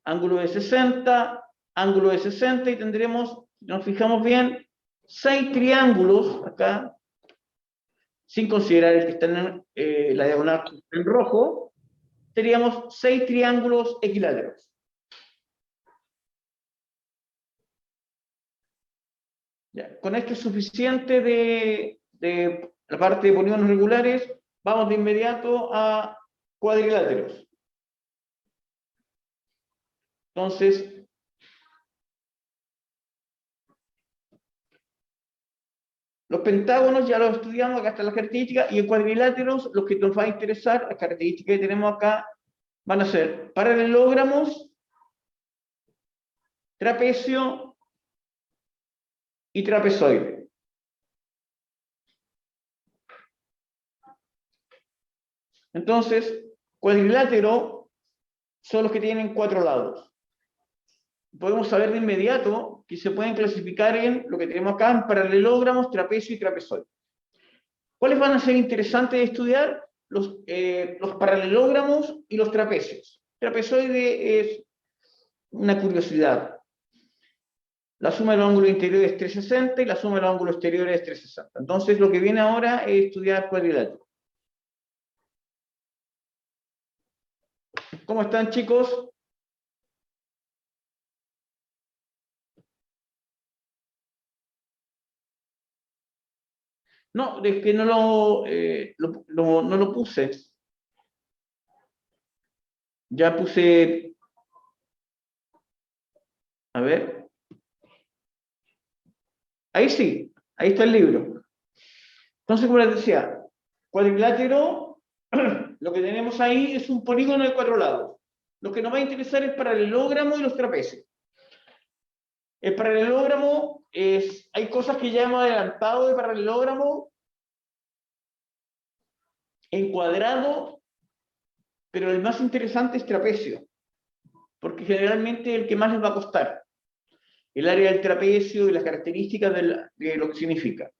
ángulo de 60, ángulo de 60 y tendremos, si nos fijamos bien, 6 triángulos acá, sin considerar el que está en la diagonal en rojo, teníamos 6 triángulos equiláteros. Ya, con esto es suficiente de la parte de polígonos regulares. Vamos de inmediato a cuadriláteros. Entonces, los pentágonos ya los estudiamos, acá están las características, y en cuadriláteros, los que nos va a interesar, las características que tenemos acá, van a ser paralelogramos, trapecio y trapezoide. Entonces, cuadrilátero son los que tienen 4 lados. Podemos saber de inmediato que se pueden clasificar en lo que tenemos acá, en paralelogramos, trapecio y trapezoide. ¿Cuáles van a ser interesantes de estudiar? Los paralelogramos y los trapecios. Trapezoide es una curiosidad. La suma de los ángulos interiores es 360 y la suma de los ángulos exteriores es 360. Entonces, lo que viene ahora es estudiar cuadrilátero. ¿Cómo están, chicos? No, es que no no lo puse. Ya puse... A ver. Ahí sí, ahí está el libro. Entonces, como les decía, cuadrilátero, lo que tenemos ahí es un polígono de 4 lados. Lo que nos va a interesar es paralelogramo y los trapecios. El paralelogramo es... Hay cosas que ya hemos adelantado de paralelogramo en cuadrado, pero el más interesante es trapecio, porque generalmente es el que más les va a costar. El área del trapecio y las características de lo que significa.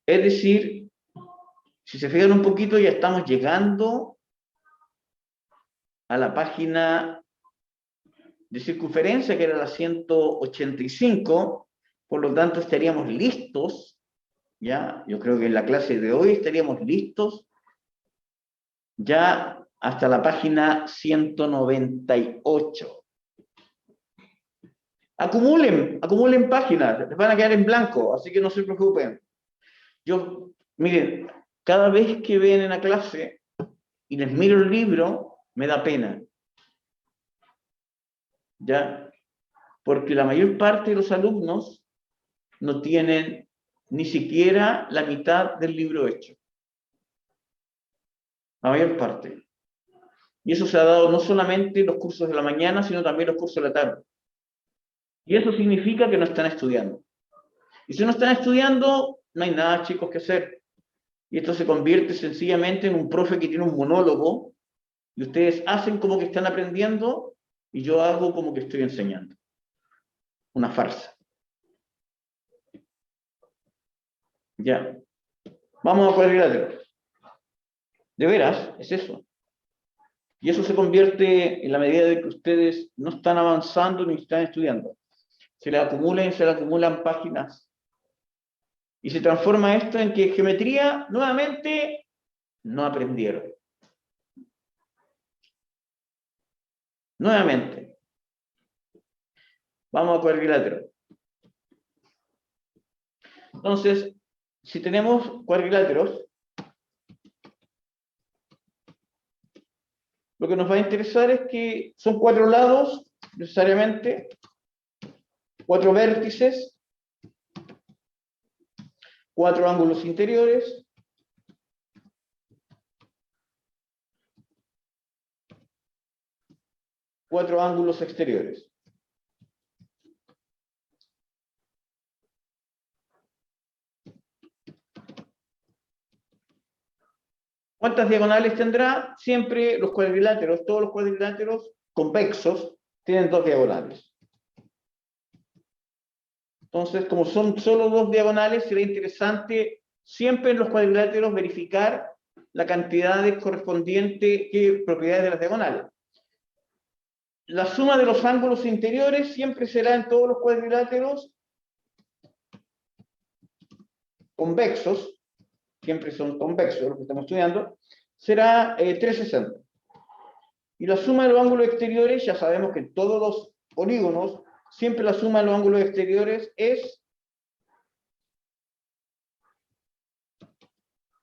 Es decir, si se fijan un poquito, ya estamos llegando a la página de circunferencia, que era la 185, por lo tanto estaríamos listos, ya, yo creo que en la clase de hoy estaríamos listos, ya hasta la página 198. Acumulen páginas, les van a quedar en blanco, así que no se preocupen. Miren, cada vez que vienen a clase y les miro el libro, me da pena. ¿Ya? Porque la mayor parte de los alumnos no tienen ni siquiera la mitad del libro hecho. La mayor parte. Y eso se ha dado no solamente en los cursos de la mañana, sino también en los cursos de la tarde. Y eso significa que no están estudiando. Y si no están estudiando, no hay nada, chicos, que hacer. Y esto se convierte sencillamente en un profe que tiene un monólogo, y ustedes hacen como que están aprendiendo, y yo hago como que estoy enseñando. Una farsa. Ya. Vamos a cuadrilátero. De veras, es eso. Y eso se convierte en la medida de que ustedes no están avanzando ni están estudiando. Se le acumulan páginas. Y se transforma esto en que geometría, nuevamente, no aprendieron. Nuevamente. Vamos a cuadrilátero. Entonces, si tenemos cuadriláteros, lo que nos va a interesar es que son 4 lados, necesariamente, 4 vértices, 4 ángulos interiores, 4 ángulos exteriores. ¿Cuántas diagonales tendrá? Siempre los cuadriláteros, todos los cuadriláteros convexos, tienen 2 diagonales. Entonces, como son solo 2 diagonales, será interesante siempre en los cuadriláteros verificar la cantidad de correspondiente propiedades de las diagonales. La suma de los ángulos interiores siempre será en todos los cuadriláteros convexos, siempre son convexos los que estamos estudiando, será 360. Y la suma de los ángulos exteriores, ya sabemos que en todos los polígonos, siempre la suma de los ángulos exteriores es...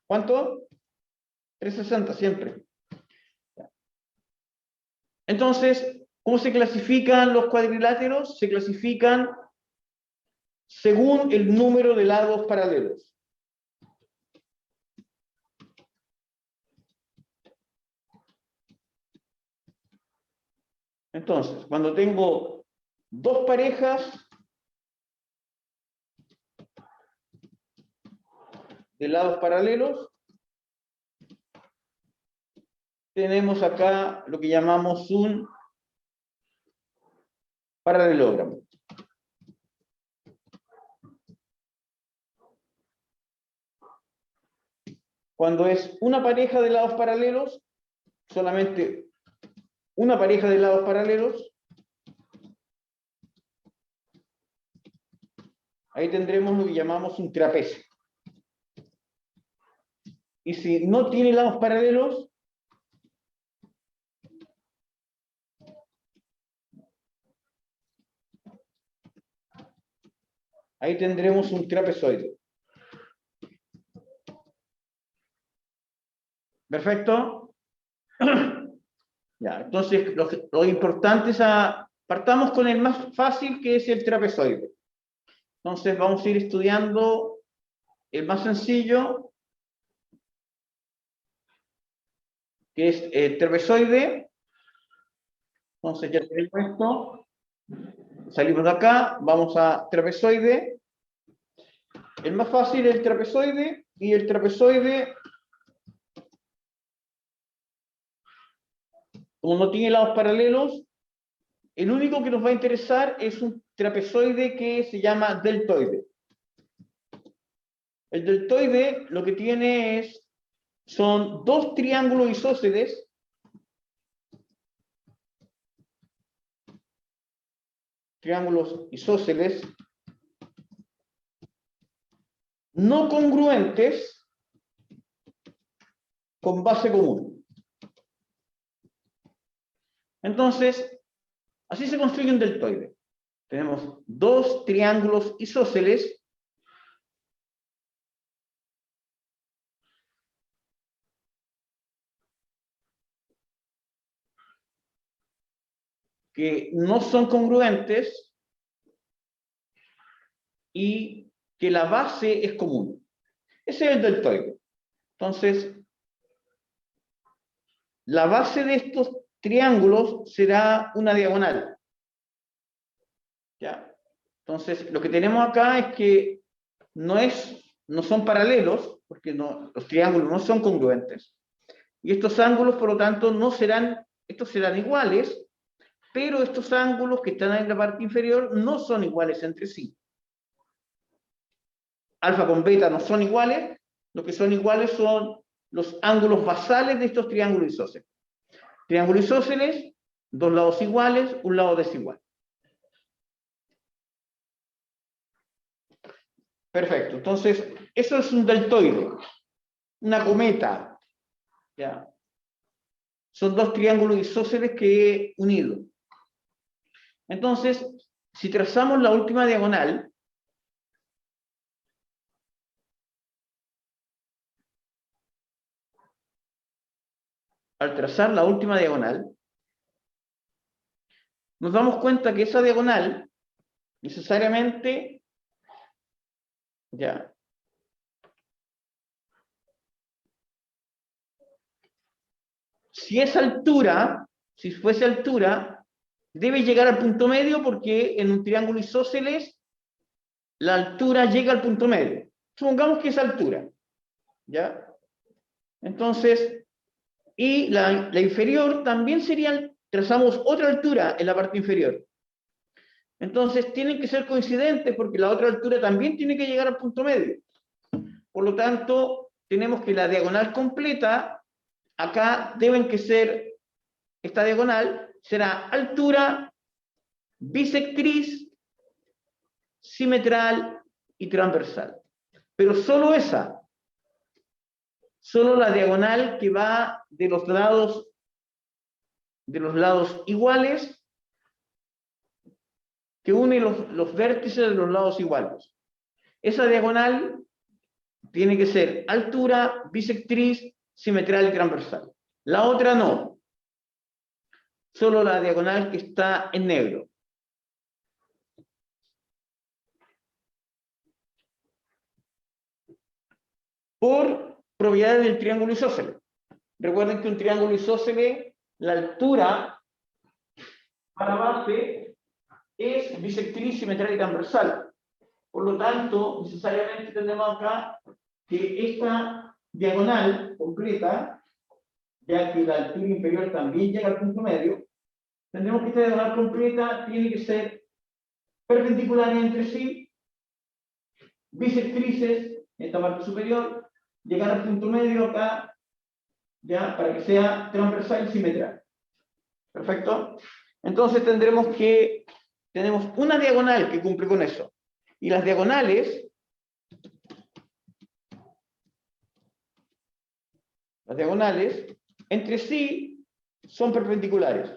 ¿Cuánto? 360 siempre. Entonces, ¿cómo se clasifican los cuadriláteros? Se clasifican según el número de lados paralelos. Entonces, cuando tengo dos parejas de lados paralelos, tenemos acá lo que llamamos un paralelogramo. Cuando es una pareja de lados paralelos, solamente una pareja de lados paralelos, ahí tendremos lo que llamamos un trapecio. Y si no tiene lados paralelos, ahí tendremos un trapezoide. ¿Perfecto? Ya, entonces lo importante es partamos con el más fácil, que es el trapezoide. Entonces vamos a ir estudiando el más sencillo, que es el trapezoide. Entonces ya tenemos esto. Salimos de acá, vamos a trapezoide. El más fácil es el trapezoide, y el trapezoide, como no tiene lados paralelos, el único que nos va a interesar es un trapezoide que se llama deltoide. El deltoide lo que tiene son dos triángulos isósceles no congruentes con base común. Entonces, así se construye un deltoide. Tenemos dos triángulos isósceles que no son congruentes y que la base es común. Ese es el deltoide. Entonces, la base de estos triángulos será una diagonal. ¿Ya? Entonces, lo que tenemos acá es que no son paralelos, porque los triángulos no son congruentes. Y estos ángulos, por lo tanto, estos serán iguales, pero estos ángulos que están en la parte inferior no son iguales entre sí. Alfa con beta no son iguales, lo que son iguales son los ángulos basales de estos triángulos isósceles. Triángulos isósceles, dos lados iguales, un lado desigual. Perfecto, entonces, eso es un deltoide, una cometa. ¿Ya? Son dos triángulos isósceles que he unido. Entonces, si trazamos la última diagonal, al trazar la última diagonal, nos damos cuenta que esa diagonal necesariamente, ya, si fuese altura, debe llegar al punto medio, porque en un triángulo isósceles la altura llega al punto medio. Supongamos que es altura, ¿ya? Entonces, y la inferior también trazamos otra altura en la parte inferior. Entonces, tienen que ser coincidentes, porque la otra altura también tiene que llegar al punto medio. Por lo tanto, tenemos que la diagonal completa, acá esta diagonal será altura, bisectriz, simetral y transversal. Pero solo la diagonal que va de los lados iguales, que une los vértices de los lados iguales. Esa diagonal tiene que ser altura, bisectriz, simetral y transversal. La otra no. solo la diagonal que está en negro. Por propiedades del triángulo isósceles. Recuerden que un triángulo isósceles, la altura a la base es bisectriz, simetral y transversal. Por lo tanto, necesariamente tenemos acá que esta diagonal completa, ya que la altura inferior también llega al punto medio, tendremos que esta diagonal completa tiene que ser perpendicular entre sí, bisectrices en esta parte superior, llegar al punto medio acá, ya, para que sea transversal y simetral. ¿Perfecto? Entonces tenemos una diagonal que cumple con eso. Y las diagonales entre sí son perpendiculares.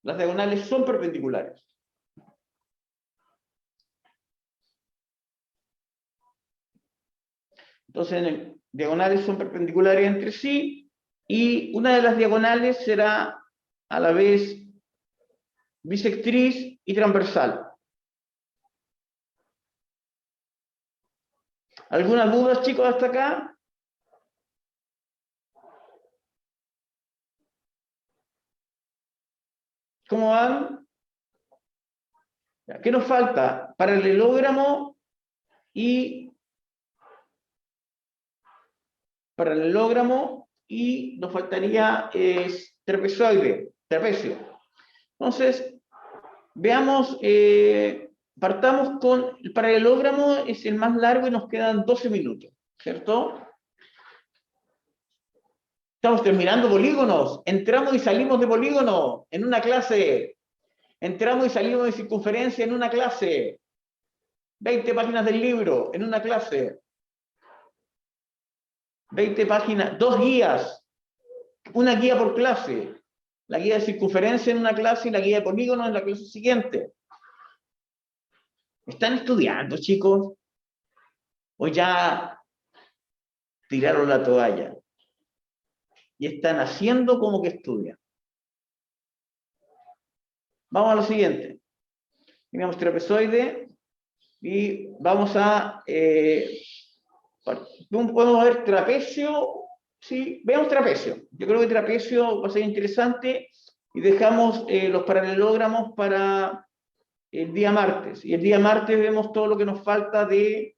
Las diagonales son perpendiculares. Entonces, diagonales son perpendiculares entre sí, y una de las diagonales será a la vez bisectriz y transversal. ¿Algunas dudas, chicos, hasta acá? ¿Cómo van? ¿Qué nos falta? Paralelogramo y nos faltaría trapecio. Entonces, veamos, partamos con el paralelogramo, es el más largo y nos quedan 12 minutos, ¿cierto? Estamos terminando polígonos, entramos y salimos de polígono en una clase, entramos y salimos de circunferencia en una clase, 20 páginas del libro en una clase, 20 páginas, 2 guías, una guía por clase, la guía de circunferencia en una clase y la guía de polígonos en la clase siguiente. ¿Están estudiando, chicos? ¿O ya tiraron la toalla? Y están haciendo como que estudian. Vamos a lo siguiente. Tenemos trapezoide y vamos a... podemos ver trapecio. Sí, veamos trapecio. Yo creo que trapecio va a ser interesante y dejamos los paralelogramos para el día martes. Y el día martes vemos todo lo que nos falta de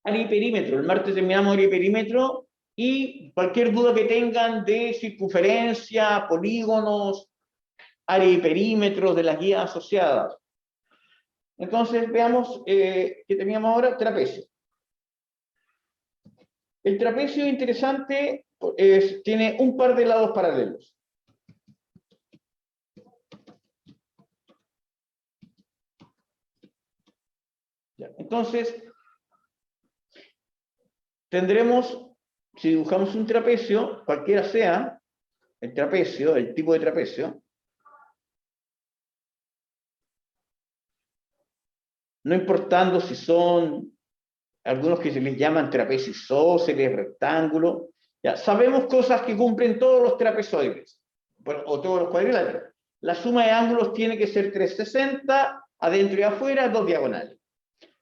área y perímetro. El martes terminamos área y perímetro y cualquier duda que tengan de circunferencia, polígonos, área y perímetros de las guías asociadas. Entonces veamos que teníamos ahora trapecio. El trapecio interesante tiene un par de lados paralelos. Entonces, tendremos, si dibujamos un trapecio, cualquiera sea el trapecio, el tipo de trapecio, no importando si son algunos que se les llaman trapecios isósceles, rectángulos, ya sabemos cosas que cumplen todos los trapezoides, o todos los cuadriláteros. La suma de ángulos tiene que ser 360, adentro y afuera, 2 diagonales.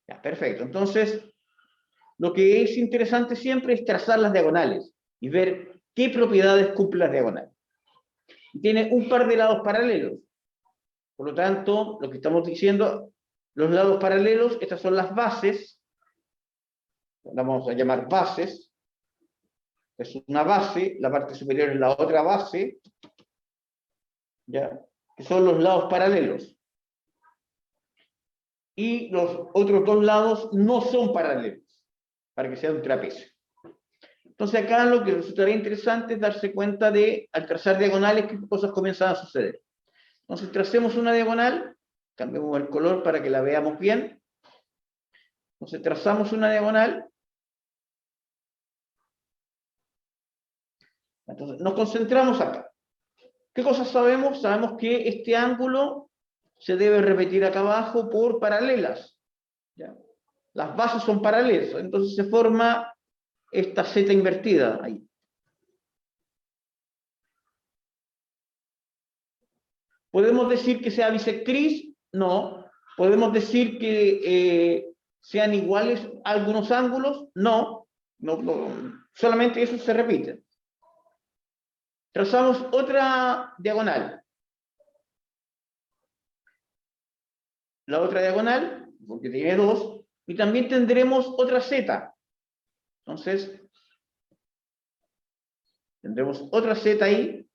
Ya, perfecto. Entonces, lo que es interesante siempre es trazar las diagonales y ver qué propiedades cumplen las diagonales. Tiene un par de lados paralelos. Por lo tanto, lo que estamos diciendo, los lados paralelos, estas son las bases. La vamos a llamar bases. Es una base, la parte superior es la otra base, ¿ya? Que son los lados paralelos. Y los otros 2 lados no son paralelos, para que sea un trapecio. Entonces acá lo que resultaría interesante es darse cuenta de, al trazar diagonales, qué cosas comienzan a suceder. Entonces tracemos una diagonal, cambiemos el color para que la veamos bien. Entonces trazamos una diagonal. Entonces nos concentramos acá. ¿Qué cosas sabemos? Sabemos que este ángulo se debe repetir acá abajo por paralelas. ¿Ya? Las bases son paralelas, entonces se forma esta Z invertida ahí. ¿Podemos decir que sea bisectriz? No. ¿Podemos decir que sean iguales algunos ángulos? No. Solamente eso se repite. Trazamos otra diagonal. La otra diagonal, porque tiene dos, y también tendremos otra Z. Entonces, tendremos otra Z ahí,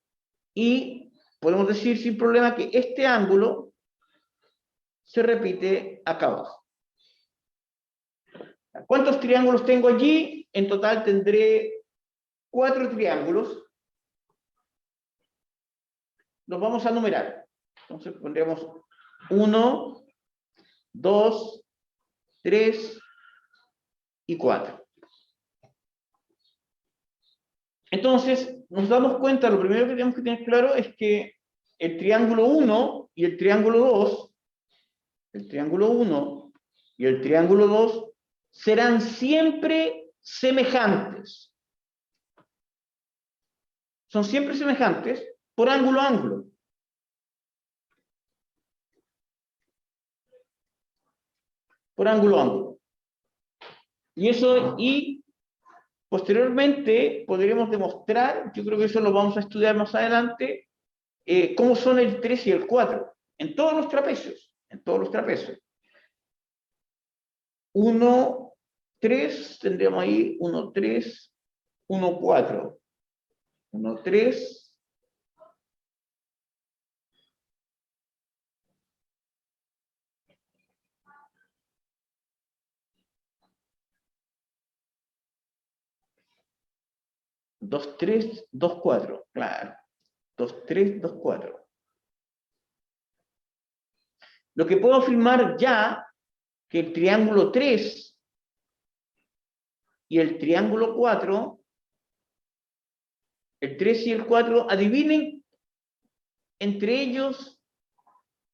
y podemos decir sin problema que este ángulo se repite acá abajo. ¿Cuántos triángulos tengo allí? En total tendré 4 triángulos. Los vamos a numerar. Entonces pondremos 1, 2, 3 y 4. Entonces, nos damos cuenta, lo primero que tenemos que tener claro es que el triángulo 1 y el triángulo 2, el triángulo 1 y el triángulo 2 serán siempre semejantes. Son siempre semejantes por ángulo a ángulo. Por ángulo a ángulo. Y posteriormente podremos demostrar, yo creo que eso lo vamos a estudiar más adelante, cómo son el 3 y el 4, en todos los trapecios, 1, 3, tendríamos ahí 1, 3, 1, 4, 1, 3, 2, 3, 2, 4, claro, 2, 3, 2, 4. Lo que puedo afirmar ya, que el triángulo 3 y el triángulo 4, el 3 y el 4, adivinen entre ellos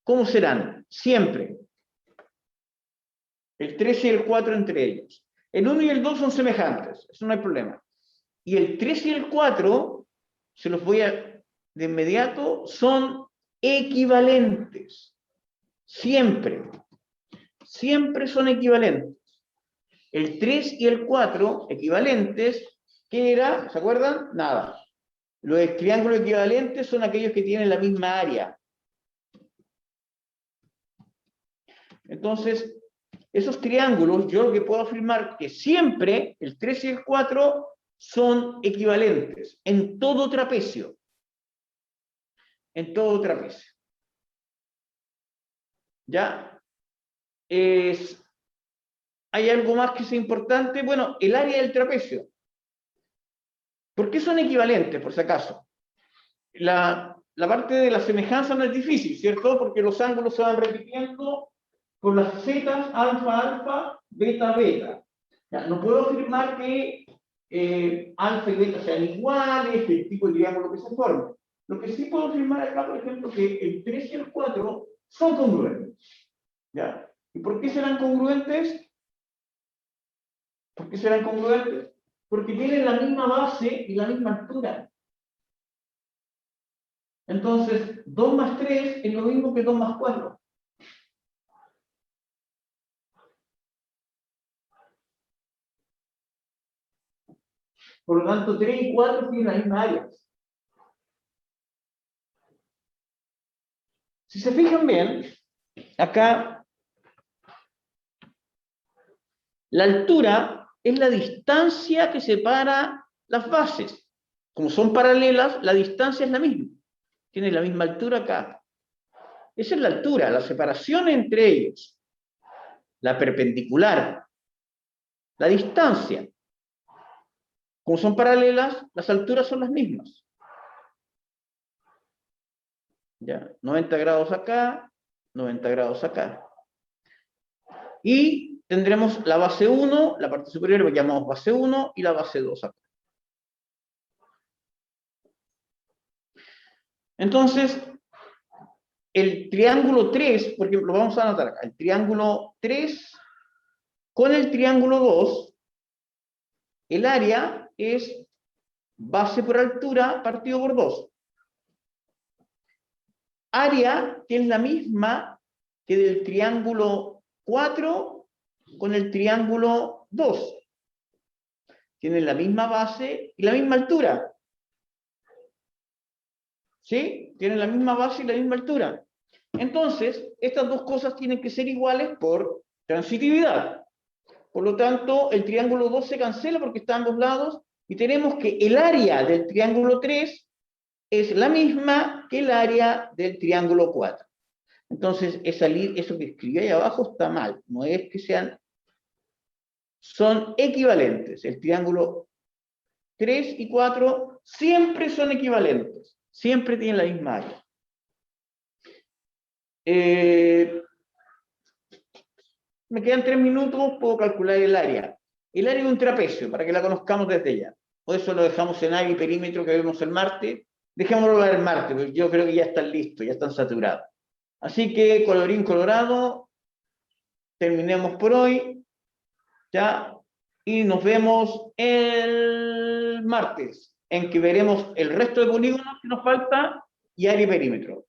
cómo serán, siempre. El 3 y el 4 entre ellos. El 1 y el 2 son semejantes, eso no hay problema. Y el 3 y el 4, se los voy a de inmediato, son equivalentes. Siempre. Siempre son equivalentes. El 3 y el 4, equivalentes, ¿qué era? ¿Se acuerdan? Nada. Los triángulos equivalentes son aquellos que tienen la misma área. Entonces, esos triángulos, yo lo que puedo afirmar que siempre el 3 y el 4 son equivalentes en todo trapecio. En todo trapecio. ¿Ya? ¿Hay algo más que sea importante? Bueno, el área del trapecio. ¿Por qué son equivalentes, por si acaso? La parte de la semejanza no es difícil, ¿cierto? Porque los ángulos se van repitiendo con las zetas, alfa, alfa, beta, beta. Ya, no puedo afirmar que alfa y beta sean iguales, que el tipo de triángulo que se forme. Lo que sí puedo afirmar acá, por ejemplo, que el 3 y el 4 son congruentes. ¿Ya? ¿Y por qué serán congruentes? ¿Por qué serán congruentes? Porque tienen la misma base y la misma altura. Entonces, 2 más 3 es lo mismo que 2 más 4. Por lo tanto, 3 y 4 tienen la misma área. Si se fijan bien, acá la altura es la distancia que separa las bases. Como son paralelas, la distancia es la misma. Tiene la misma altura acá. Esa es la altura, la separación entre ellos. La perpendicular. La distancia. Como son paralelas, las alturas son las mismas. Ya, 90 grados acá, 90 grados acá. Y tendremos la base 1, la parte superior la llamamos base 1 y la base 2 acá. Entonces, el triángulo 3, por ejemplo, vamos a anotar acá, el triángulo 3 con el triángulo 2 el área es base por altura partido por 2. Área que es la misma que del triángulo 4 con el triángulo 2. Tienen la misma base y la misma altura. ¿Sí? Tienen la misma base y la misma altura. Entonces, estas dos cosas tienen que ser iguales por transitividad. Por lo tanto, el triángulo 2 se cancela porque está a ambos lados y tenemos que el área del triángulo 3 es la misma que el área del triángulo 4. Entonces, eso que escribí ahí abajo está mal. No es que sean... Son equivalentes. El triángulo 3 y 4 siempre son equivalentes. Siempre tienen la misma área. Me quedan 3 minutos, puedo calcular el área. El área de un trapecio, para que la conozcamos desde ya. Por eso lo dejamos en área y perímetro que vemos el martes. Dejémoslo el martes, porque yo creo que ya están listos, ya están saturados. Así que, colorín colorado, terminemos por hoy. ¿Ya? Y nos vemos el martes, en que veremos el resto de polígonos que nos falta y área y perímetro.